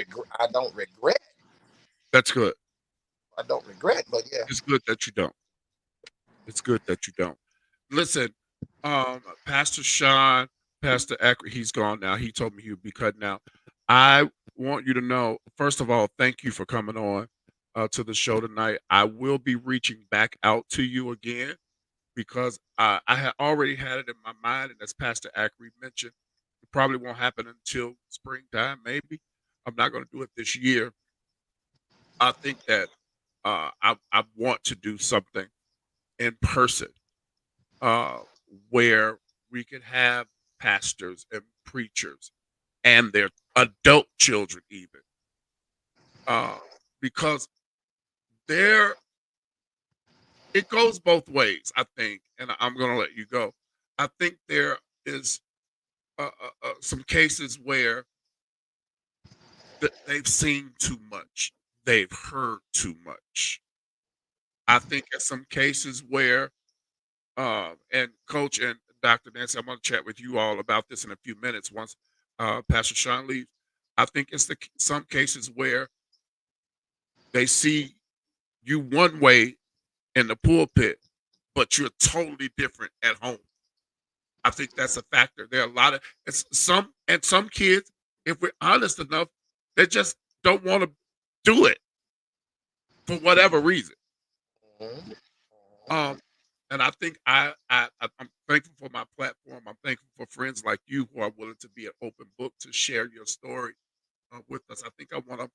regret. That's good. I don't regret, but yeah. It's good that you don't. It's good that you don't. Listen, Pastor Sean, Pastor Ackre, he's gone now. He told me he would be cutting out. I want you to know, first of all, thank you for coming on to the show tonight. I will be reaching back out to you again because I had already had it in my mind, and as Pastor Ackre mentioned, it probably won't happen until springtime, maybe. I'm not going to do it this year. I think that I want to do something in person where we can have pastors and preachers and their adult children even because there it goes both ways, I think, and I'm going to let you go. I think there is some cases where they've seen too much, they've heard too much. I think in some cases where and Coach and Dr. Nancy, I'm going to chat with you all about this in a few minutes once Pastor Sean leaves. I think it's some cases where they see you one way in the pulpit, but you're totally different at home. I think that's a factor. There are a lot of some kids, if we're honest enough, they just don't want to do it. for whatever reason. Mhm. And I think I'm thankful for my platform. I'm thankful for friends like you who are willing to be an open book to share your story with us. I think I want to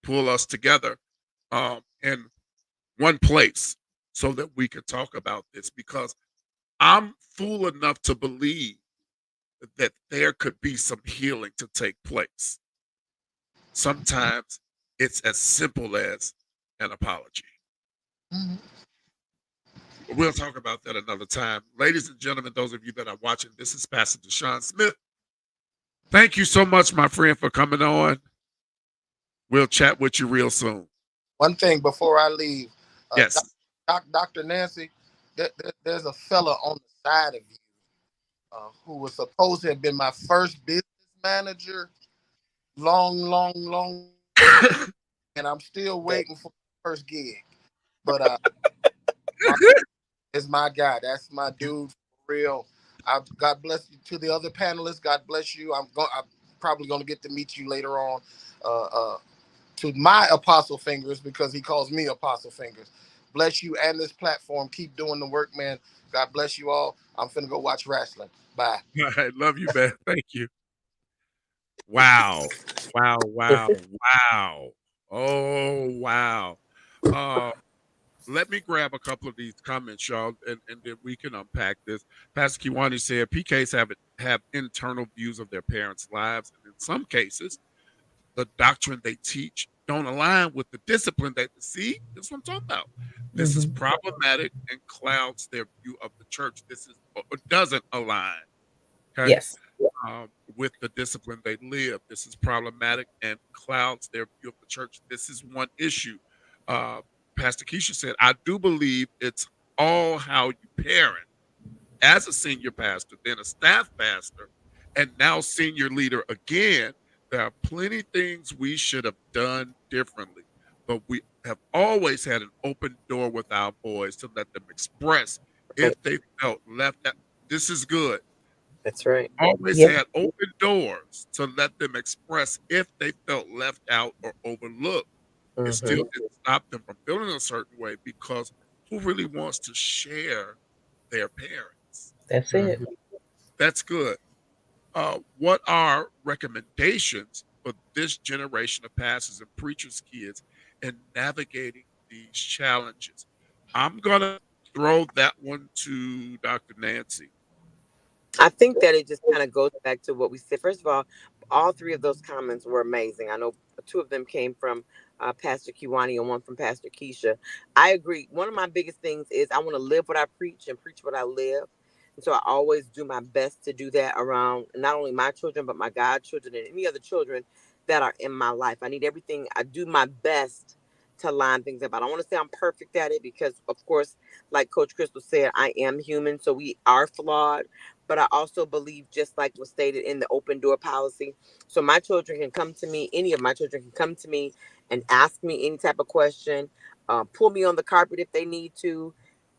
pull us together in one place so that we can talk about this because I'm fool enough to believe that there could be some healing to take place. Sometimes it's as simple as an apology. Mhm. We'll talk about that another time. Ladies and gentlemen, those of you that are watching, this is Pastor Deshaun Smith. Thank you so much, my friend, for coming on. We'll chat with you real soon. One thing before I leave, Yes. Dr. Nancy, there's a fella on the side of you who was supposed to have been my first business manager long, and I'm still waiting for the first gig. But my, is my guy. That's my dude for real. God bless you to the other panelists. God bless you. I'm probably going to get to meet you later on. To my Apostle Fingers, because he calls me Apostle Fingers. Bless you and this platform. Keep doing the work, man. God bless you all. I'm finna go watch wrestling. Bye. All right. Love you, man. Thank you. Wow. Wow. Oh, wow. Uh, let me grab a couple of these comments, y'all, and then we can unpack this. Pastor Kiwani said PKs have internal views of their parents' lives, and in some cases, the doctrine they teach don't align with the discipline they see. That's what I'm talking about. This is problematic and clouds their view of the church. This is or doesn't align, okay, Yes. with the discipline they live. This is problematic and clouds their view of the church. This is one issue. Uh, Pastor Keisha said, I do believe it's all how you parent as a senior pastor, then a staff pastor, and now senior leader again. There are plenty things we should have done differently, but we have always had an open door with our boys to let them express if they felt left out. This is good. That's right. Always Yes. had open doors to let them express if they felt left out or overlooked. It still didn't stop them from feeling a certain way because who really wants to share their parents? That's it. That's good. What are recommendations for this generation of pastors and preachers' kids in navigating these challenges? I'm going to throw that one to Dr. Nancy. I think that it just kind of goes back to what we said. First of all three of those comments were amazing. I know two of them came from Pastor Kiwani and one from Pastor Keisha. I agree. One of my biggest things is I want to live what I preach and preach what I live. And so I always do my best to do that around not only my children, but my godchildren and any other children that are in my life. I need everything. I do my best to line things up. I don't want to say I'm perfect at it because, of course, like Coach Crystal said, I am human. So we are flawed, but I also believe, just like was stated in the open door policy, so my children can come to me, any of my children can come to me and ask me any type of question, pull me on the carpet if they need to,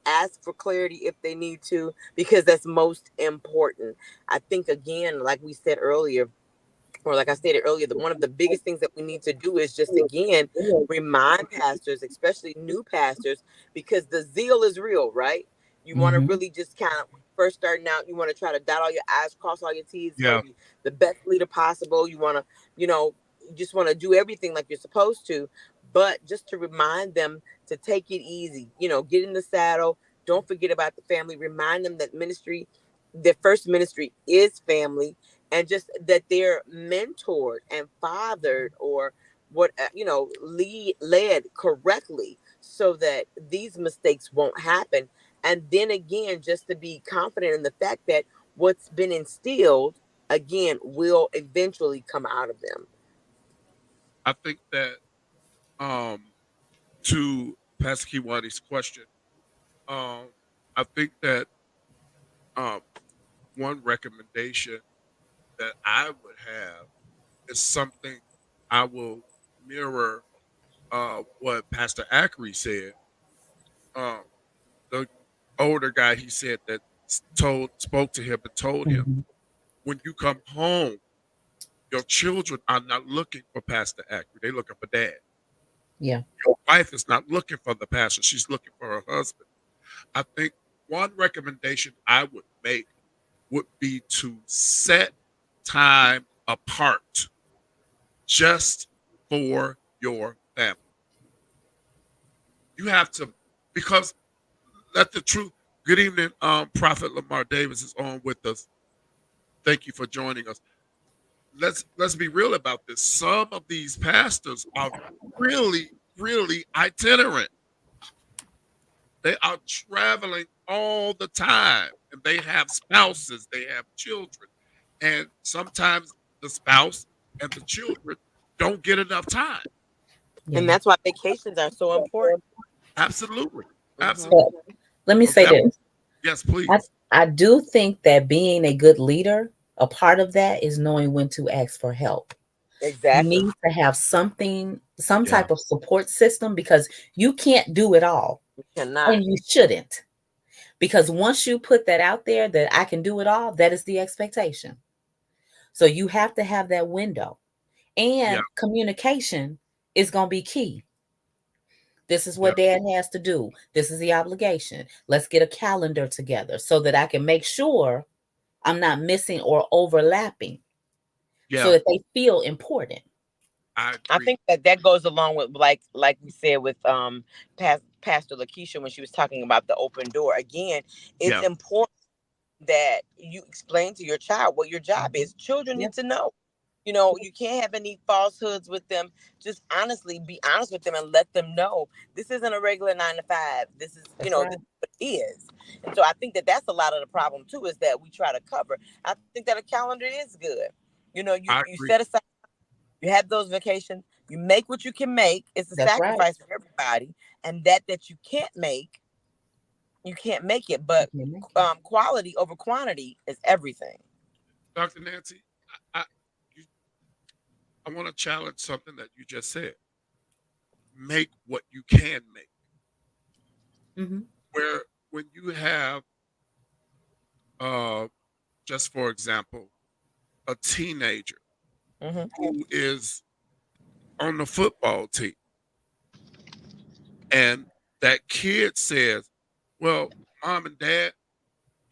ask for clarity if they need to, because that's most important. I think, again, like we said earlier, or like I stated earlier, that one of the biggest things that we need to do is just, again, remind pastors, especially new pastors, because the zeal is real, right? You want to really just kind of first starting out, you want to try to dot all your I's, cross all your T's, you want Yeah. to be the best leader possible. You want to, you just want to do everything like you're supposed to. But just to remind them to take it easy, get in the saddle. Don't forget about the family. Remind them that ministry, their first ministry is family, and just that they're mentored and fathered, or what, led correctly, so that these mistakes won't happen. And then again, just to be confident in the fact that what's been instilled, again, will eventually come out of them. I think that to Pastor Kiwani's question, um, I think that um, one recommendation that I would have is something I will mirror what Pastor Ackery said. Um, the older guy, he said that spoke to him and told him, when you come home, your children are not looking for Pastor Ackery; they're looking for Dad. Yeah. Your wife is not looking for the pastor, she's looking for her husband. I think one recommendation I would make would be to set time apart just for your family. You have to, because let the truth. Good evening, Prophet Lamar Davis is on with us. Thank you for joining us. Let's be real about this. Some of these pastors are really, really itinerant. They are traveling all the time, and they have spouses, they have children, and sometimes the spouse and the children don't get enough time. And Yeah. that's why vacations are so important. Absolutely, Mhm. absolutely. But let me So say that- this. yes, please. I do think that being a good leader, a part of that is knowing when to ask for help. You Exactly. need to have something, some Yeah. type of support system, because you can't do it all You cannot. and you shouldn't. Because once you put that out there that I can do it all, that is the expectation. So you have to have that window. Yeah. And communication is going to be key. This is what Yeah. dad has to do. This is the obligation. Let's get a calendar together so that I can make sure I'm not missing or overlapping so Yeah. that they feel important. I I agree. think that goes along with like we said with Pastor Lakeisha when she was talking about the open door. Again, it's Yeah. important that you explain to your child what your job is. Children Yeah. need to know. You know, you can't have any falsehoods with them. Just honestly be honest with them and let them know this isn't a regular 9 to 5. This is, That's this right. is what it is. And so I think that that's a lot of the problem too, is that we try to cover. I think that a calendar is good. I You agree. set aside, you have those vacations, you make what you can make. It's a That's right. sacrifice for everybody. And that you can't make, you can't make it. But quality over quantity is everything. Dr. Nancy, I, you, I want to challenge something that you just said. Make what you can make. Mm-hmm. Where when you have, uh, just for example, a teenager Mm-hmm. who is on the football team, and that kid says, "Well, mom and dad,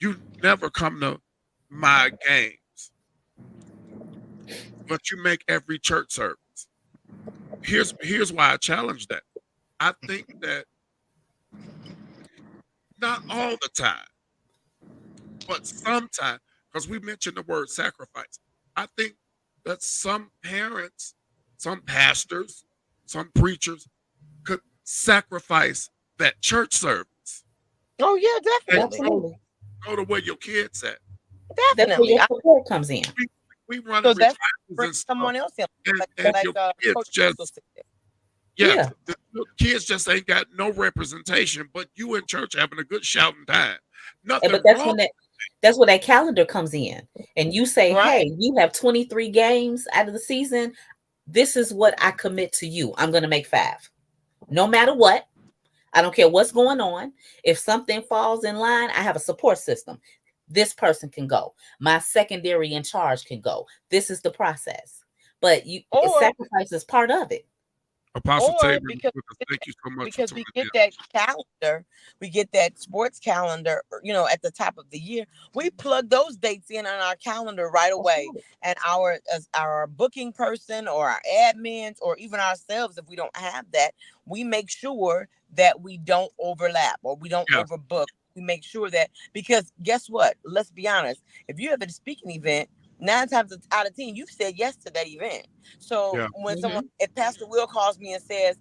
you never come to my games, but you make every church service." Here's why I challenge that. I think that not all the time, but sometimes, because we mentioned the word sacrifice, I think that some parents, some pastors, some preachers could sacrifice that church service Oh yeah, and definitely. Absolutely. go to where your kids at. That's where Definitely. your support comes in. We running So that's revivals bring and stuff, someone else in, and like your kids Coach just Crystal said. yes, Yeah. the kids just ain't got no representation, but you in church having a good shouting time. Nothing But that's wrong. when that's where that calendar comes in. And you say, Right. hey, you have 23 games out of the season. This is what I commit to you. I'm going to make 5. No matter what. I don't care what's going on. If something falls in line, I have a support system. This person can go. My secondary in charge can go. This is the process. But Or sacrifice is part of it. Apostle or Tabor, because thank you so much for because we tuning get in. that calendar, we get that sports calendar, at the top of the year. We plug those dates in on our calendar right away. And our booking person or our admins or even ourselves, if we don't have that, we make sure that we don't overlap or we don't Yeah, overbook. We make sure that, because guess what? Let's be honest. If you have a speaking event, 9 times out of 10, you've said yes to that event. So yeah, when if Pastor Will calls me and says,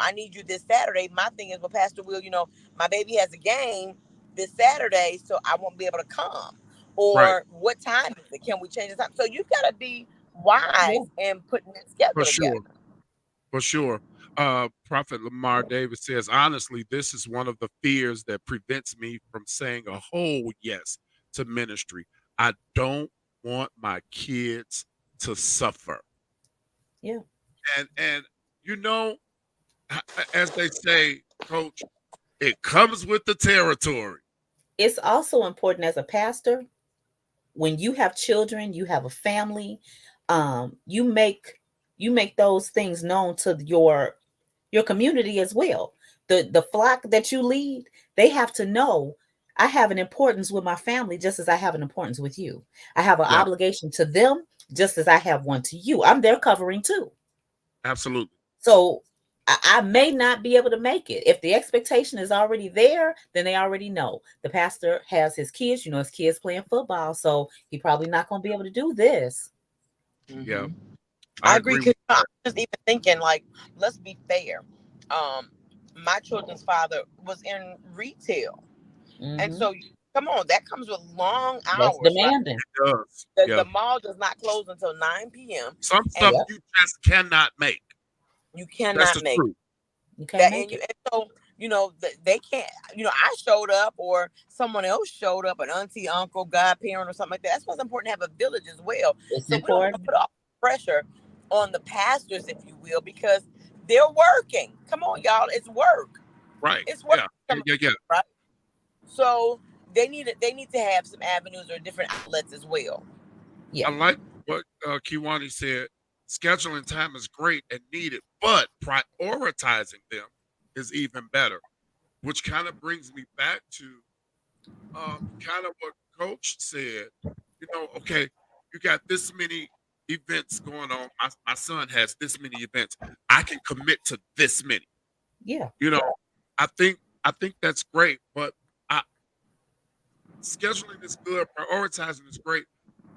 I need you this Saturday, my thing is, well, Pastor Will, my baby has a game this Saturday, so I won't be able to come. right, Or what time is it? Can we change the time? So you've got to be wise in putting that for schedule sure, together. for sure. Prophet Lamar Davis says, honestly, this is one of the fears that prevents me from saying a whole yes to ministry. I don't want my kids to suffer. Yeah. And you know, as they say, Coach, it comes with the territory. It's also important as a pastor, when you have children, you have a family, you make those things known to your community as well. The flock that you lead, they have to know I have an importance with my family just as I have an importance with you. I have an Yeah. obligation to them just as I have one to you. I'm their covering too. Absolutely. So I may not be able to make it. If the expectation is already there, then they already know. The pastor has his kids, his kids playing football, so he probably not going to be able to do this. Yeah. Mhm. I agree. with Because I'm just even thinking, like, let's be fair. My children's father was in retail, and Mhm. so come on, that comes with long That's hours, right? demanding. it does. The, Yeah. the mall does not close until 9 p.m. Some and stuff Yep. you just cannot make. you That's cannot the make truth. You can't that. make And you, it. and so they can't. I showed up, or someone else showed up, an auntie, uncle, godparent, or something like that. That's why it's important to have a village as well. It's So we don't want to important. put all the pressure on the pastors, if you will, because they're working. Come on, y'all, it's work. Right. It's work. Yeah. Right. So they need to have some avenues or different outlets as well. Yeah. I like what Kiwani said. Scheduling time is great and needed, but prioritizing them is even better. Which kind of brings me back to kind of what Coach said. Okay, you got this many events going on. My son has this many events. I can commit to this many. Yeah. I think that's great, but scheduling is good, prioritizing is great.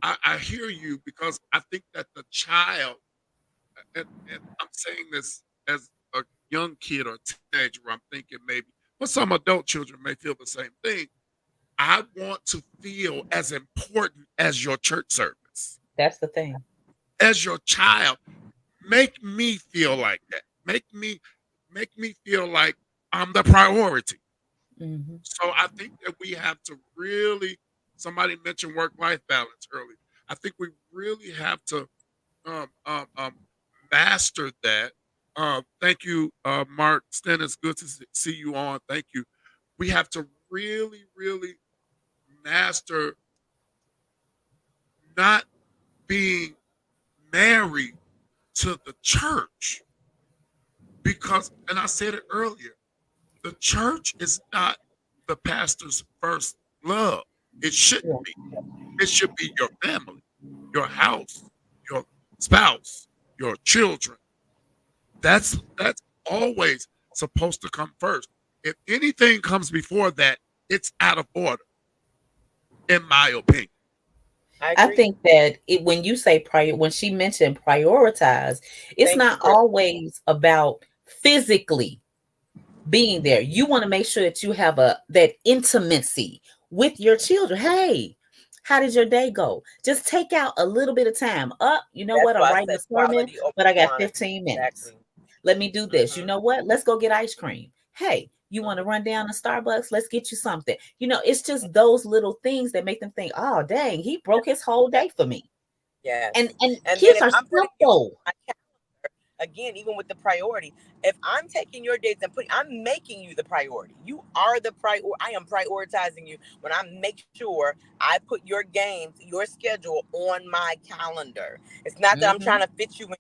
I hear you because I think that the child, and I'm saying this as a young kid or teenager, I'm thinking maybe, but some adult children may feel the same thing. I want to feel as important as your church service, That's the thing. as your child. Make me feel like that. Make me feel like I'm the priority. Mhm. So I think that we have to really. Somebody mentioned work-life balance earlier. I think we really have to master that. Thank you, Mark Stennis. Good to see you on. Thank you. We have to really, really master not being married to the church because, and I said it earlier, the church is not the pastor's first love. It shouldn't be. It should be your family, your house, your spouse, your children. That's always supposed to come first. If anything comes before that, it's out of order, in my opinion. I think that when you say when she mentioned prioritize, it's Thank not you, Chris. always about physically being there. You want to make sure that you have that intimacy with your children. Hey, how did your day go? Just take out a little bit of time. You know That's what? why I'm I writing said a sermon, quality over but I got quantity. 15 minutes. Exactly. Let me do this. You Mhm. know what? Let's go get ice cream. Hey, you want to run down to Starbucks? Let's get you something. It's just those little things that make them think, oh, dang, he broke his whole day for me. Yes. And And then kids if are I'm putting you simple. on my calendar, again, even with the priority, if I'm taking your dates and I'm making you the priority. You are the priority. I am prioritizing you when I make sure I put your games, your schedule on my calendar. It's not that I'm trying to fit you in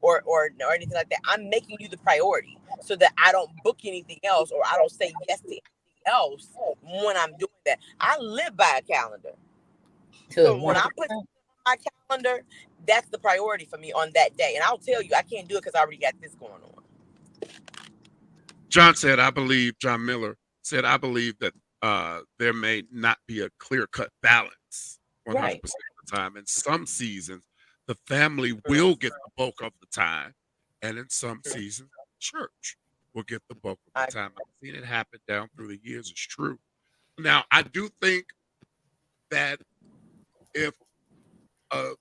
or anything like that. I'm making you the priority so that I don't book anything else or I don't say yes to anything else when I'm doing that. I live by a calendar. So when I'm putting my calendar, that's the priority for me on that day. And I'll tell you, I can't do it because I already got this going on. John Miller said, I believe that there may not be a clear-cut balance 100% Right. of the time. In some seasons, the family will get the bulk of the time, and in some seasons, church will get the bulk of the time. I've seen it happen down through the years. It's true. Now, I do think that if a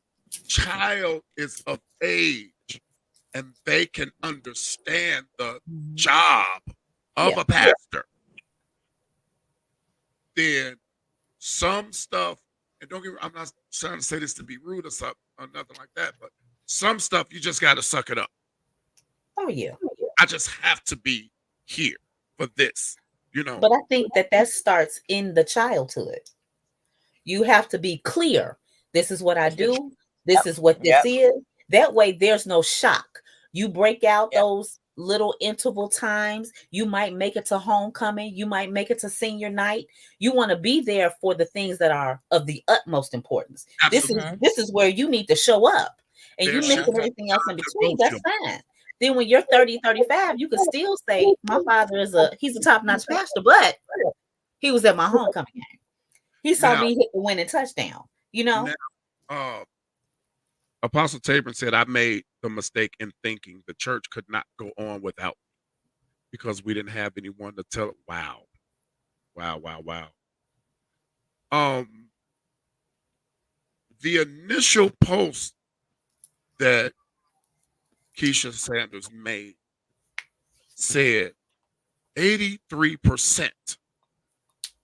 child is of age and they can understand the job of a pastor, then some stuff, and don't get me, I'm not trying to say this to be rude or something or nothing like that, but some stuff you just got to suck it up. Oh yeah. I just have to be here for this, But I think that starts in the childhood. You have to be clear. This is what I do. This is what this is. That way there's no shock. You break out those little interval times. You might make it to homecoming, you might make it to senior night. You want to be there for the things that are of the utmost importance. Absolutely. This is where you need to show up. And There you should mixing be everything else in time to between, go that's to. fine. Then when you're 30, 35, you can still say, my father he's a top-notch pastor, but he was at my homecoming game. He saw me hit the winning touchdown, you know? Now, Apostle Tabor said, I made the mistake in thinking the church could not go on without me because we didn't have anyone to tell it. Wow. The initial post that Keisha Sanders made said 83%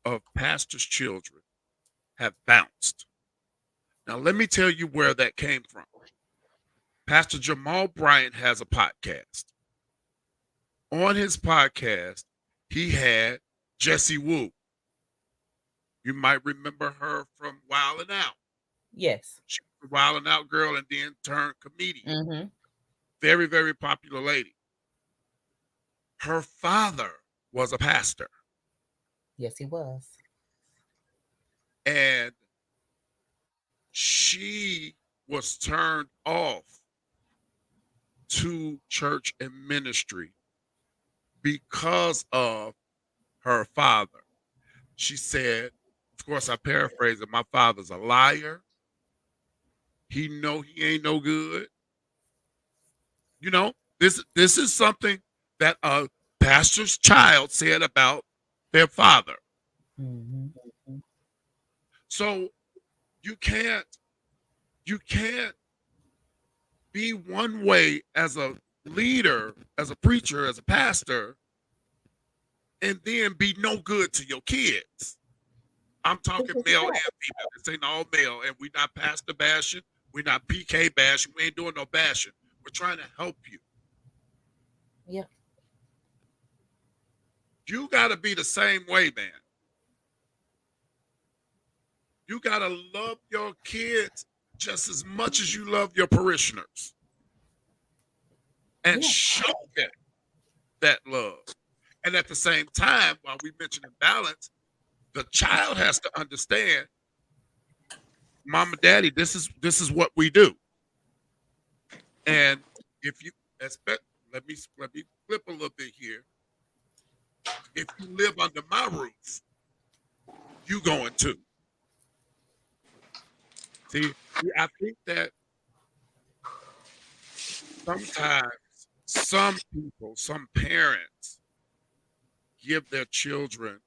of pastors' children have bounced. Now, let me tell you where that came from. Pastor Jamal Bryant has a podcast. On his podcast, he had Jessie Wu. You might remember her from Wild 'N Out. Yes. She was a Wild 'N Out girl and then turned comedian. Mm-hmm. Very, very popular lady. Her father was a pastor. Yes, he was. And she was turned off to church and ministry because of her father. She said, of course, I paraphrase it, my father's a liar. He know he ain't no good. You know, this is something that a pastor's child said about their father. Mm-hmm. So you can't be one way as a leader, as a preacher, as a pastor, and then be no good to your kids. I'm talking male and female. This ain't all male, and we not pastor bashing, we not PK bashing, we ain't doing no bashing. We're trying to help you. Yeah. You gotta be the same way, man. You gotta love your kids just as much as you love your parishioners. And show them that love. And at the same time, while we mention balance, the child has to understand, Mama, Daddy, this is what we do. And if you expect, let me flip a little bit here. If you live under my roof, you going to. See, I think that sometimes some people, some parents give their children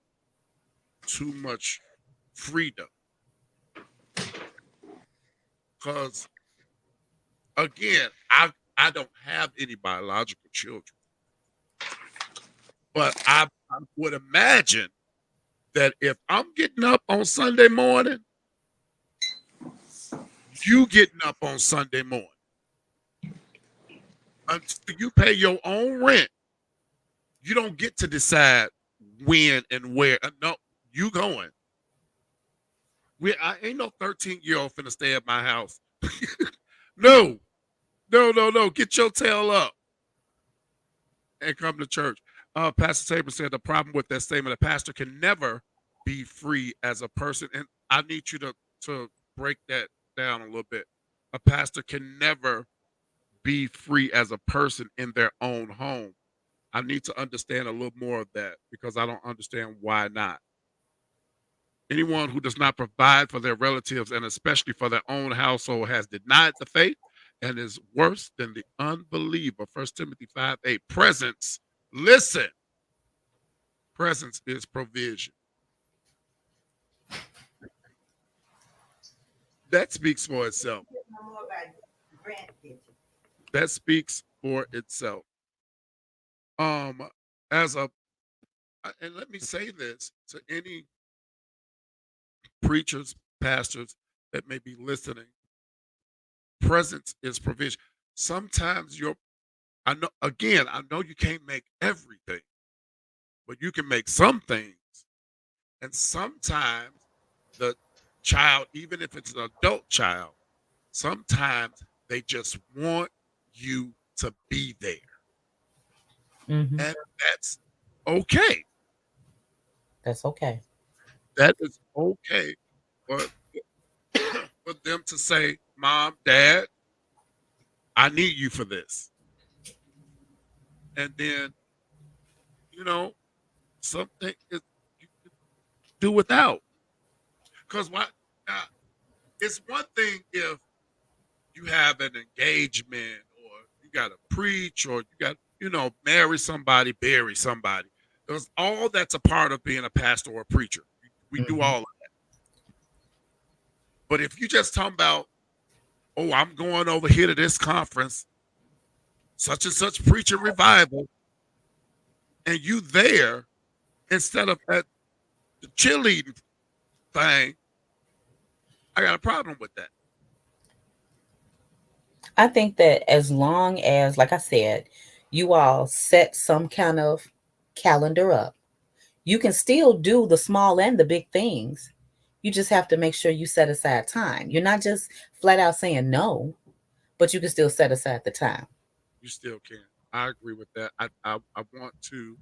too much freedom. Because again, I don't have any biological children. But I would imagine that if I'm getting up on Sunday morning, you getting up on Sunday morning. Until you pay your own rent, you don't get to decide when and where. No, you going. I ain't no 13-year-old finna stay at my house. No. Get your tail up and come to church. Pastor Tabor said the problem with that statement, a pastor can never be free as a person. And I need you to break that down a little bit. A pastor can never be free as a person in their own home. I need to understand a little more of that because I don't understand why not. Anyone who does not provide for their relatives and especially for their own household has denied the faith and is worse than the unbeliever. 1 Timothy 5:8. Presence, listen. Presence is provision. That speaks for itself. That speaks for itself. And let me say this to any preachers, pastors that may be listening. Presence is provision. Sometimes I know you can't make everything, but you can make some things. And sometimes the child, even if it's an adult child, sometimes they just want you to be there. Mhm. And that's okay. That's okay. That is okay. But for them to say, Mom, Dad, I need you for this. And then, you know, something is you can do without. Because why now, it's one thing if you have an engagement or you gotta preach or you got, marry somebody, bury somebody. Because all that's a part of being a pastor or a preacher. We do Mhm. all of that. But if you just talking about, oh, I'm going over here to this conference, such and such preaching revival, and you there instead of at the cheerleading thing, I got a problem with that. I think that as long as, like I said, you all set some kind of calendar up, you can still do the small and the big things. You just have to make sure you set aside time. You're not just flat out saying no, but you can still set aside the time. You still can. I agree with that. I want to.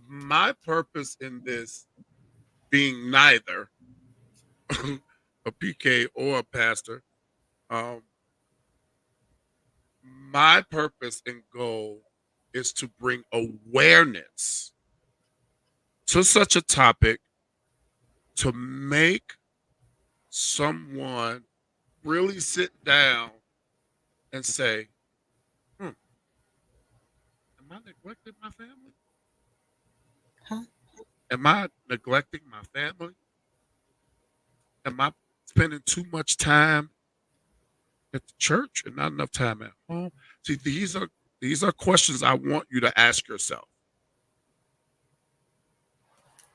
My purpose in this being neither a PK or a pastor, um, my purpose and goal is to bring awareness to such a topic to make someone really sit down and say, am I neglecting my family? Huh? Am I neglecting my family? Am I spending too much time at the church and not enough time at home? See, these are questions I want you to ask yourself.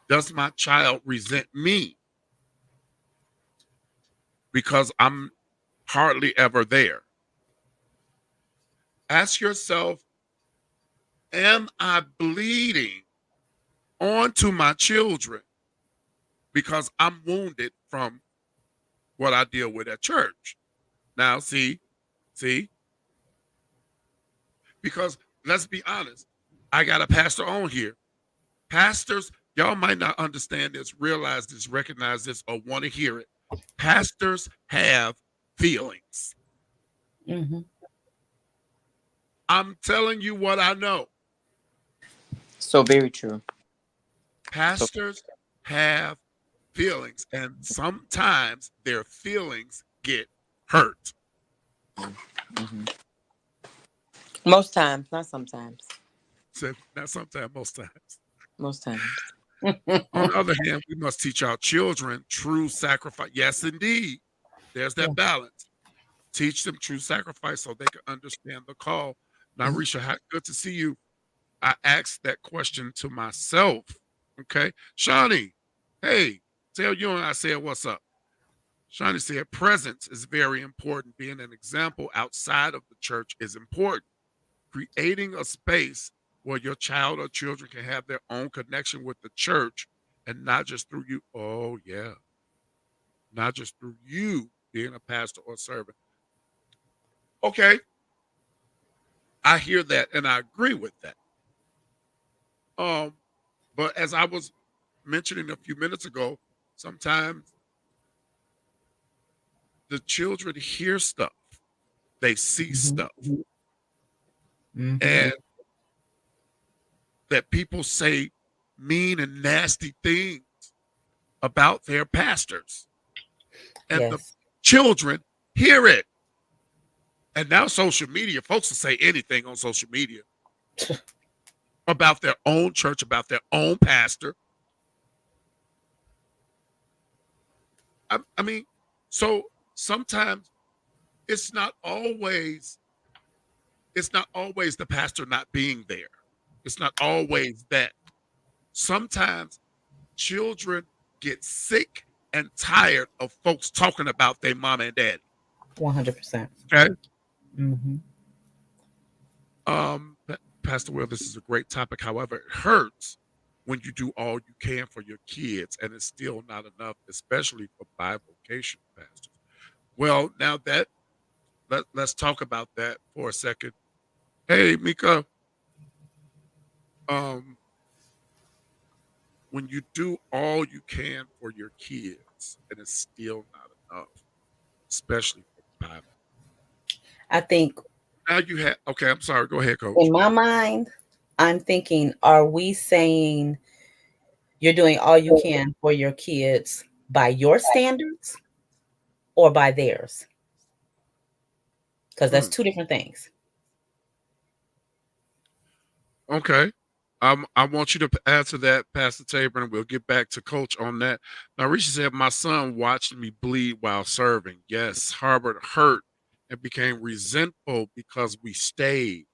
Does my child resent me because I'm hardly ever there? Ask yourself, am I bleeding onto my children because I'm wounded from what I deal with at church? Now, see, because let's be honest, I got a pastor on here. Pastors, y'all might not understand this, realize this, recognize this, or want to hear it. Pastors have feelings. Hmm. I'm telling you what I know. So very true. So Pastors have feelings, and sometimes their feelings get hurt. mhm. Most times, not sometimes. So, not sometimes, most times. Most times. On the other hand, we must teach our children true sacrifice. Yes, indeed. There's Yeah. that balance. Teach them true sacrifice so they can understand the call. Now, Mhm. Risha, good to see you. I asked that question to myself. Okay. Shawnee, hey, tell you and I said, what's up? Shawnee said, presence is very important. Being an example outside of the church is important. Creating a space where your child or children can have their own connection with the church and not just through you. Oh, yeah. Not just through you being a pastor or servant. Okay. I hear that and I agree with that. Um, but as I was mentioning a few minutes ago, sometimes the children hear stuff, they see Mhm. stuff, Mhm. and that people say mean and nasty things about their pastors. And the Yes. children hear it. And now social media, folks will say anything on social media about their own church, about their own pastor. I mean, so sometimes it's not always the pastor not being there. It's not always that. Sometimes children get sick and tired of folks talking about their mom and daddy. 100%. Okay. Hmm. Pastor Will, this is a great topic. However, it hurts when you do all you can for your kids and it's still not enough, especially for bivocation pastors. Well, now let's talk about that for a second. Hey, Mika, um, when you do all you can for your kids and it's still not enough, especially for the Bible. I think Now you have, okay, I'm sorry. Go ahead, coach. in my mind, I'm thinking, are we saying you're doing all you can for your kids by your standards or by theirs? Because that's Hmm. two different things. Okay. I want you to answer that, Pastor Tabor, and we'll get back to Coach on that. Now, Risha said, my son watched me bleed while serving. Yes, harbored hurt and became resentful because we stayed.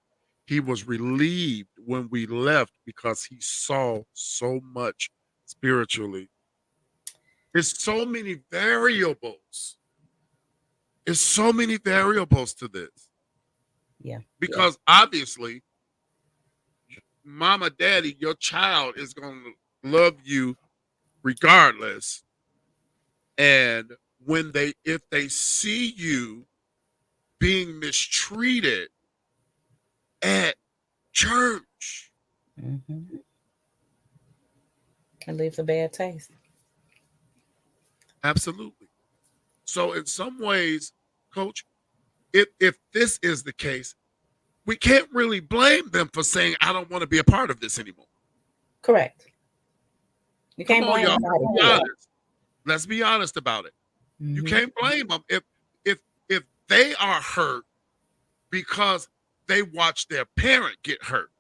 He was relieved when we left because he saw so much spiritually. There's so many variables. There's so many variables to this Yeah. because obviously, mama, daddy, your child is going to love you regardless. And if they see you being mistreated at church, Mm-hmm. It leaves a bad taste. absolutely. So in some ways, coach, if this is the case, we can't really blame them for saying, I don't want to be a part of this anymore. Correct. You Come can't on, blame y'all. somebody Let's be for it. honest. Let's be honest about it. You Mhm. can't blame them if they are hurt because they watched their parent get hurt.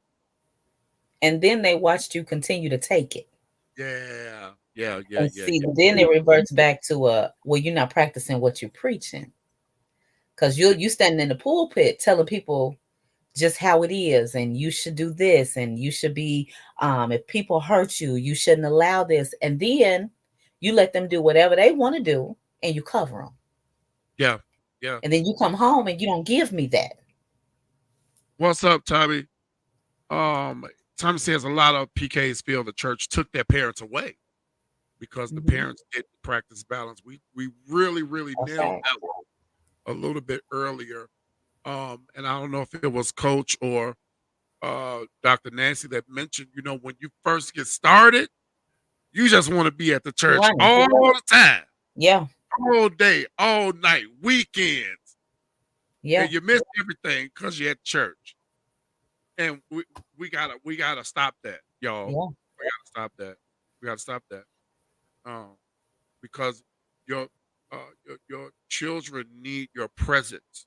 And then they watched you continue to take it. Yeah. And see, then it reverts back to well, you're not practicing what you're preaching. Because you standing in the pulpit telling people just how it is, and you should do this, and you should be if people hurt you, you shouldn't allow this. And then you let them do whatever they want to do and you cover them. Yeah. And then you come home and you don't give me that. What's up, Tommy? Tommy says a lot of PKs feel the church took their parents away because the parents didn't practice balance. We really nailed that one a little bit earlier. And I don't know if it was Coach or Dr. Nancy that mentioned, when you first get started, you just want to be at the church all the time. Yeah. All day, all night, weekends. Yeah. And you miss everything because you're at church. And we gotta stop that, y'all. Yeah. We gotta stop that. We gotta stop that. Because your your children need your presence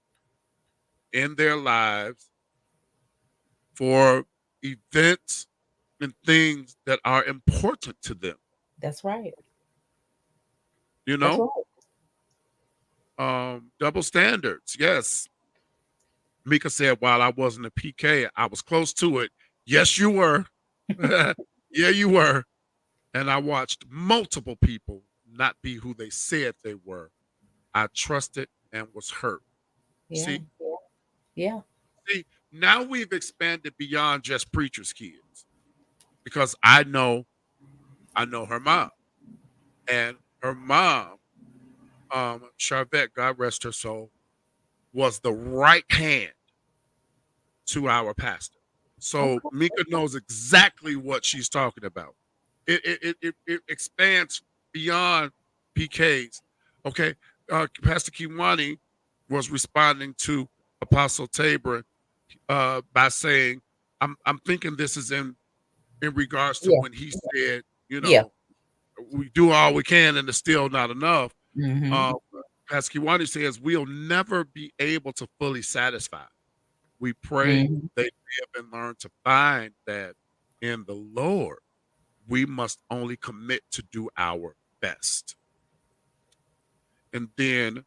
in their lives for events and things that are important to them. That's right. You That's know, right. Double standards. Yes. Mika said, while I wasn't a PK, I was close to it. Yes, you were. Yeah, you were. And I watched multiple people not be who they said they were. I trusted and was hurt. Yeah. See, Yeah. see, now we've expanded beyond just preachers' kids because I know her mom, and her mom, Charvette, God rest her soul, was the right hand to our pastor. So Okay. Mika knows exactly what she's talking about. It expands beyond PKs. Okay, Pastor Kiwani was responding to Apostle Tabor by saying, "I'm thinking this is in regards to Yeah. when he said, Yeah. we do all we can and it's still not enough." Mm-hmm. Pastor Kiwani says we'll never be able to fully satisfy. We pray Mm-hmm. they live and learn to find that in the Lord, we must only commit to do our best. And then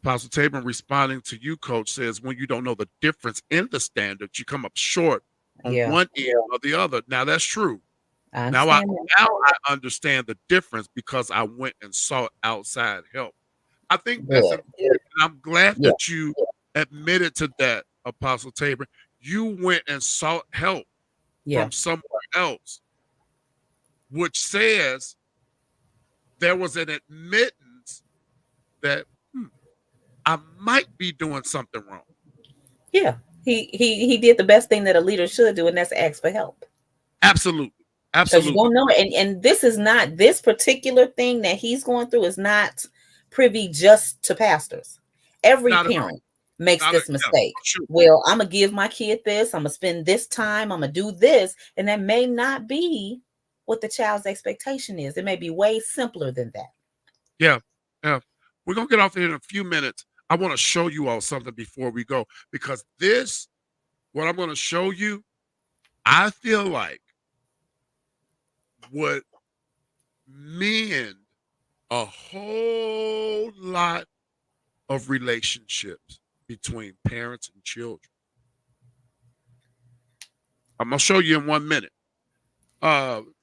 Apostle Tabor responding to you, Coach, says when you don't know the difference in the standards, you come up short on Yeah. one end or the other. Now that's true. I Now I understand understand the difference because I went and sought outside help. I think that. that's Good. important. And I'm glad Yeah. that you admitted to that, Apostle Tabor. You went and sought help Yeah. from somewhere else, which says there was an admittance that I might be doing something wrong. Yeah. He did the best thing that a leader should do, and that's ask for help. Absolutely. Because you Absolutely. don't know it. And this is not, this particular thing that he's going through is not privy just to pastors. Every Not at all. parent makes Not this yeah, mistake. sure. Well, I'm gonna give my kid this, I'm gonna spend this time, I'm gonna do this, and that may not be what the child's expectation is. It may be way simpler than that. Yeah. We're gonna get off here in a few minutes. I want to show you all something before we go, because this, what I'm gonna show you, I feel like would mend a whole lot of relationships between parents and children. I'm gonna show you in 1 minute.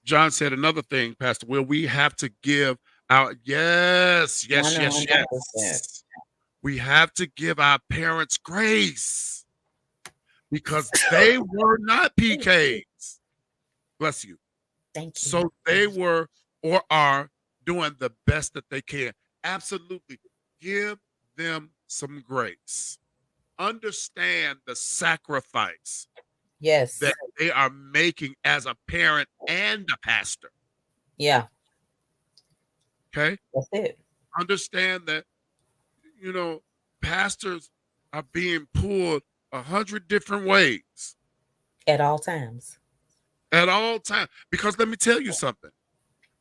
John said another thing, Pastor Will. We have to give our yes. 100%. We have to give our parents grace because they were not PKs. Bless you. Thank you. So they were or are doing the best that they can. Absolutely. Give them some grace. Understand the sacrifice Yes. that they are making as a parent and a pastor. Yeah. Okay. That's it. Understand that, pastors are being pulled 100 different ways At all times. at all times. Because let me tell you something.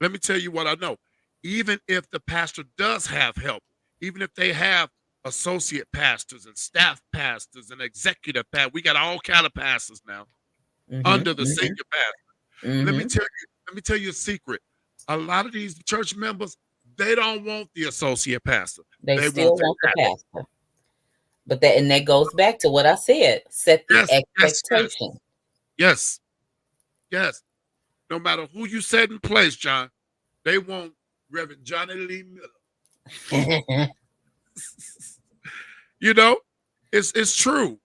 Let me tell you what I know. Even if the pastor does have help, even if they have associate pastors and staff pastors and executive pastors, we got all kind of pastors now under the senior pastor. Let me tell you a secret. A lot of these church members, they don't want the associate pastor. They still want the pastor. But that goes back to what I said. Set the expectation. Yes. No matter who you set in place, John, they want Reverend Johnny Lee Miller. It's true.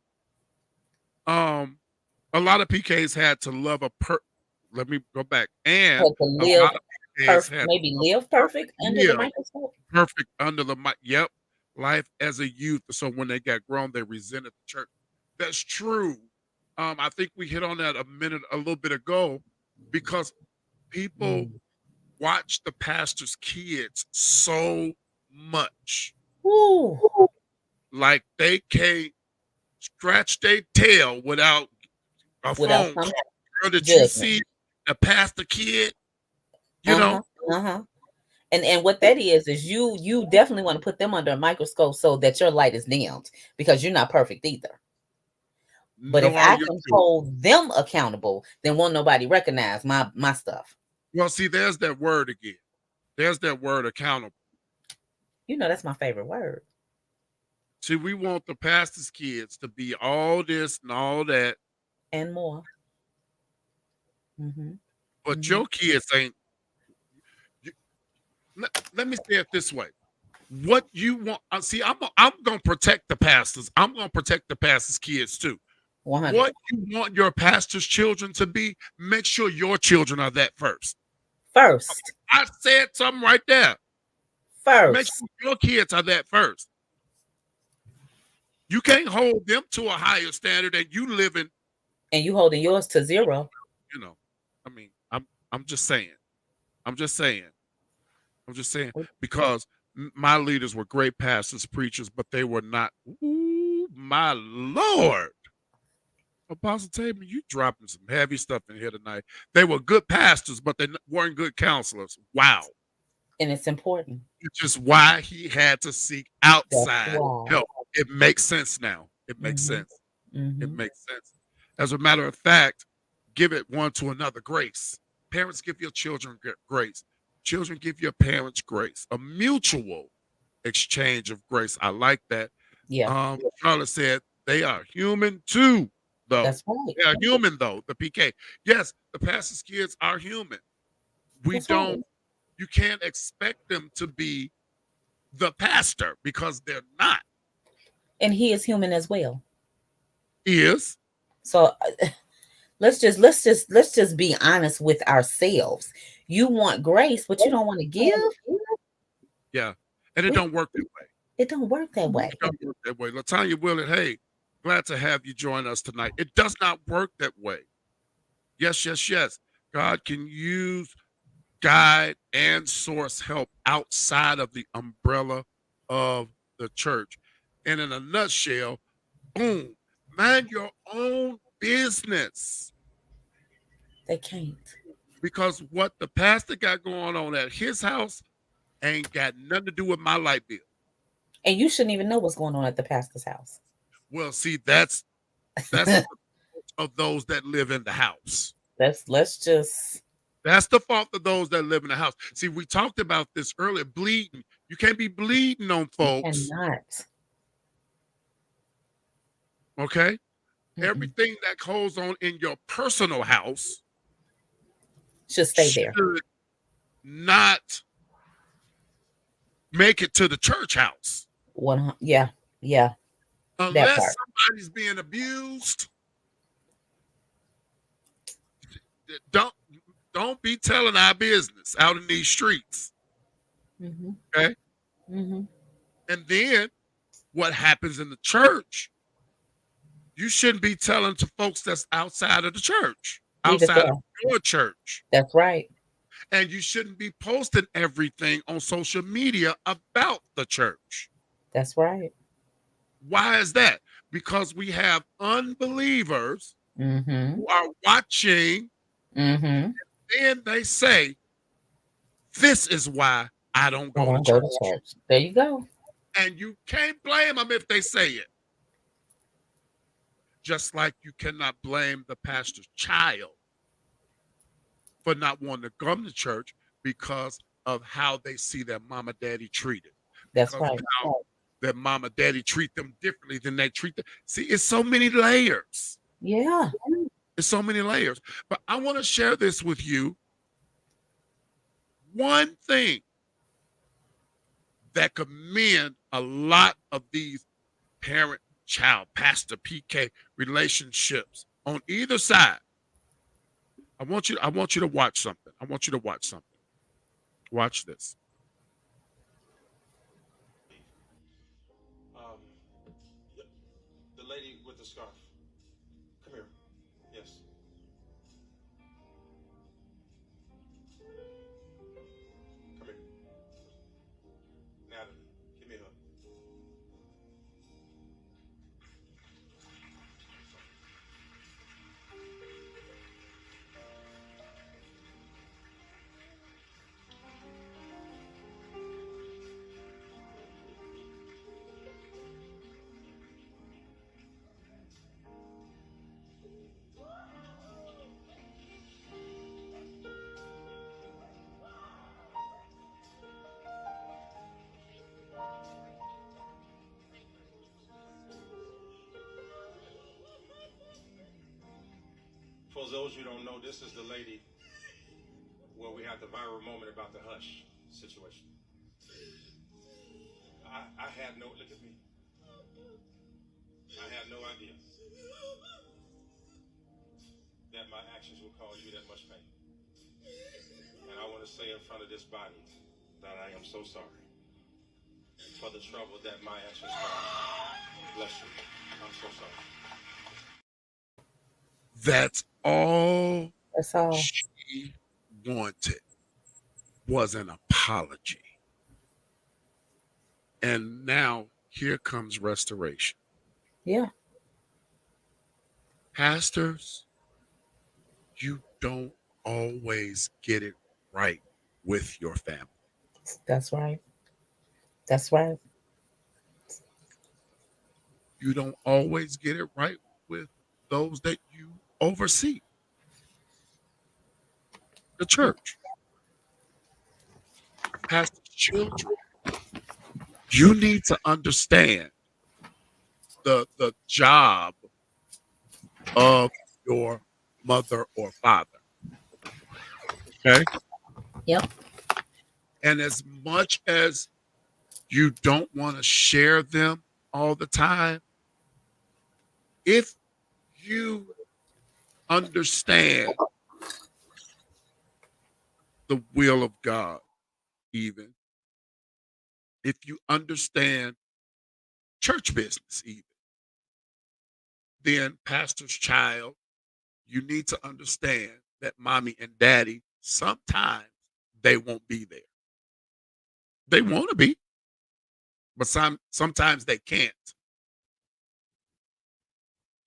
A lot of PKs had to love let me go back. And live perfect under the microscope. Perfect under the mic. Yep. Life as a youth. So when they got grown, they resented the church. That's true. I think we hit on that a little bit ago, because people watch the pastor's kids so much. Ooh. Like they can't scratch their tail without a phone. Girl, did you see the pastor kid? And what that is you definitely want to put them under a microscope so that your light is dimmed, because you're not perfect either. But if I can hold them accountable, then won't nobody recognize my stuff. Well, see, there's that word again. There's that word, accountable. That's my favorite word. See, we want the pastor's kids to be all this and all that. And more. But your kids ain't. Let me say it this way. What you want, see, I'm going to protect the pastors. I'm going to protect the pastor's kids too. 100. What you want your pastor's children to be, make sure your children are that first. I said something right there. First. Make sure your kids are that first. You can't hold them to a higher standard and you living. And you holding yours to zero. I'm just saying. Because my leaders were great pastors, preachers, but they were not. Ooh, my Lord. Apostle Taylor, you dropping some heavy stuff in here tonight. They were good pastors, but they weren't good counselors. Wow. And it's important. It's just why he had to seek outside help. It makes sense now. It makes sense. It makes sense. As a matter of fact, give it one to another grace. Parents, give your children grace. Children, give your parents grace. A mutual exchange of grace. I like that. Yeah. Charlotte said they are human too, though. That's right. They are human, though, the PK. Yes, the pastor's kids are human. You can't expect them to be the pastor because they're not. And he is human as well. He is. So let's just be honest with ourselves. You want grace, but you don't want to give. Yeah. And it don't work that way. It don't work that way. It don't work that way. Latanya Willett, hey, Glad to have you join us tonight. It does not work that way. Yes, yes, yes. God can use guide and source help outside of the umbrella of the church. And in a nutshell, boom, mind your own business. They can't. Because what the pastor got going on at his house ain't got nothing to do with my light bill. And you shouldn't even know what's going on at the pastor's house. Well, see, that's of those that live in the house. Let's just. That's the fault of those that live in the house. See, we talked about this earlier. Bleeding. You can't be bleeding on folks. Cannot. Okay? Mm-mm. Everything that goes on in your personal house should stay there. Should not make it to the church house. Yeah. Unless somebody's being abused. Don't be telling our business out in these streets. Mm-hmm. Okay? Mm-hmm. And then what happens in the church, you shouldn't be telling to folks that's outside of the church, outside of your church. That's right. And you shouldn't be posting everything on social media about the church. That's right. Why is that? Because we have unbelievers who are watching, and then they say, this is why I don't go to church. There you go. And you can't blame them if they say it. Just like you cannot blame the pastor's child for not wanting to come to church because of how they see their mama, daddy treated. That's right. Their mama, daddy treat them differently than they treat them. See, it's so many layers. Yeah. It's so many layers. But I want to share this with you. One thing that could mend a lot of these parent-child, pastor PK relationships on either side. I want you to watch something. I want you to watch something. Watch this. The lady with the scarf. Come here. Yes. Come here. Natalie, give me a hug. For those who don't know, this is the lady where we had the viral moment about the hush situation. I had no, look at me. I had no idea that my actions would cause you that much pain. And I want to say in front of this body that I am so sorry for the trouble that my actions caused. Bless you. I'm so sorry. That's all she wanted was an apology. And now here comes restoration. Yeah. Pastors, you don't always get it right with your family. That's right. That's right. You don't always get it right with those that you oversee. The church. Pastor's children, you need to understand the job of your mother or father. Okay? Yep. And as much as you don't want to share them all the time, if you understand the will of God, even if you understand church business, even then, pastor's child, you need to understand that mommy and daddy, sometimes they won't be there. They want to be, but sometimes they can't.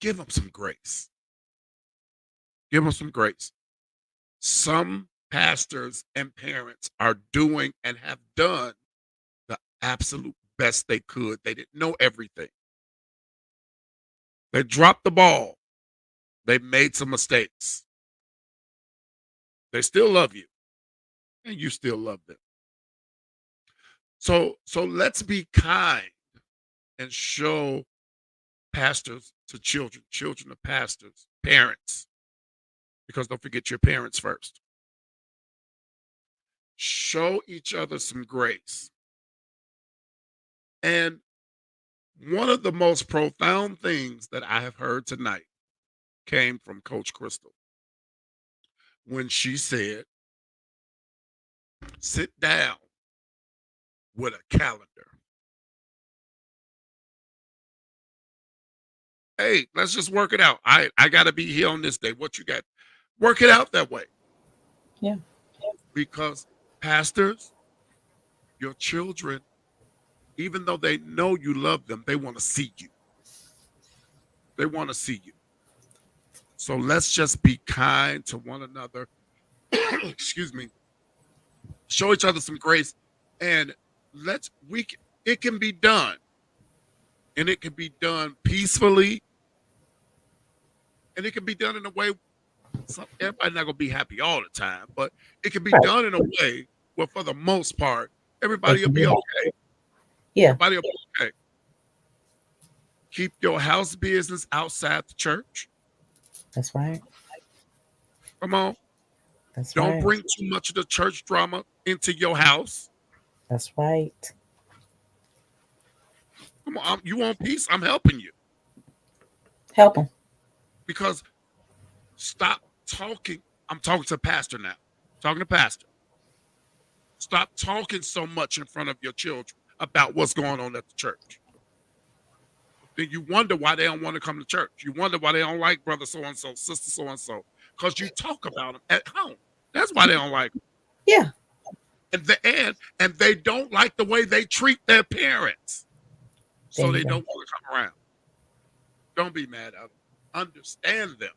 Give them some grace. Give them some grace. Some pastors and parents are doing and have done the absolute best they could. They didn't know everything. They dropped the ball. They made some mistakes. They still love you, and you still love them. So let's be kind and show pastors to children, children to pastors, parents, because don't forget your parents first. Show each other some grace. And one of the most profound things that I have heard tonight came from Coach Crystal when she said, sit down with a calendar. Hey, let's just work it out. I got to be here on this day. What you got? Work it out that way. Yeah. Because pastors, your children, even though they know you love them, they want to see you. They want to see you. So let's just be kind to one another. Excuse me. Show each other some grace, and it can be done. And it can be done peacefully. And it can be done in a way, everybody's not going to be happy all the time, but it can be done in a way where, for the most part, everybody will be okay. Yeah. Everybody will be okay. Keep your house business outside the church. That's right. Come on. That's Don't right. bring too much of the church drama into your house. That's right. Come on. You want peace? I'm helping you. Help them. Because stop talking. I'm talking to pastor now. Talking to pastor. Stop talking so much in front of your children about what's going on at the church. Then you wonder why they don't want to come to church. You wonder why they don't like brother so-and-so, sister so-and-so. Because you talk about them at home. That's why they don't like them. Yeah. And they don't like the way they treat their parents. So they don't want to come around. Don't be mad at them. Understand them.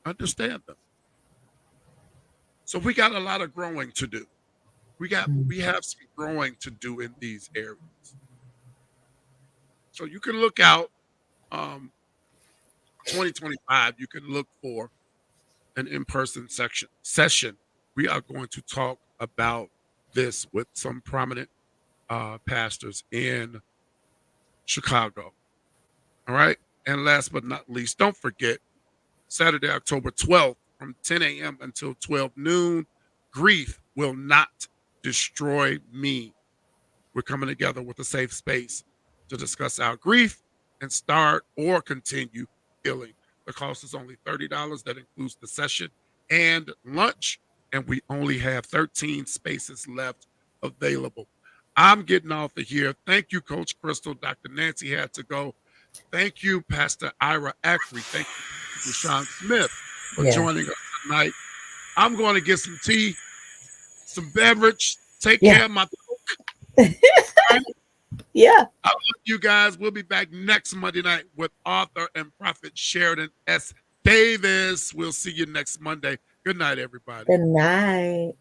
Understand them. So we got a lot of growing to do. We have some growing to do in these areas. So you can look out 2025, you can look for an in-person session. We are going to talk about this with some prominent pastors in Chicago. All right. And last but not least, don't forget, Saturday, October 12th, from 10 a.m. until 12 noon, Grief Will Not Destroy Me. We're coming together with a safe space to discuss our grief and start or continue healing. The cost is only $30. That includes the session and lunch, and we only have 13 spaces left available. I'm getting off of here. Thank you, Coach Crystal. Dr. Nancy had to go. Thank you, Pastor Ira Ackery. Thank you, Rashawn Smith, for joining us tonight. I'm going to get some tea, some beverage, take care of my cook. Yeah. I love you guys. We'll be back next Monday night with author and prophet Sheridan S. Davis. We'll see you next Monday. Good night, everybody. Good night.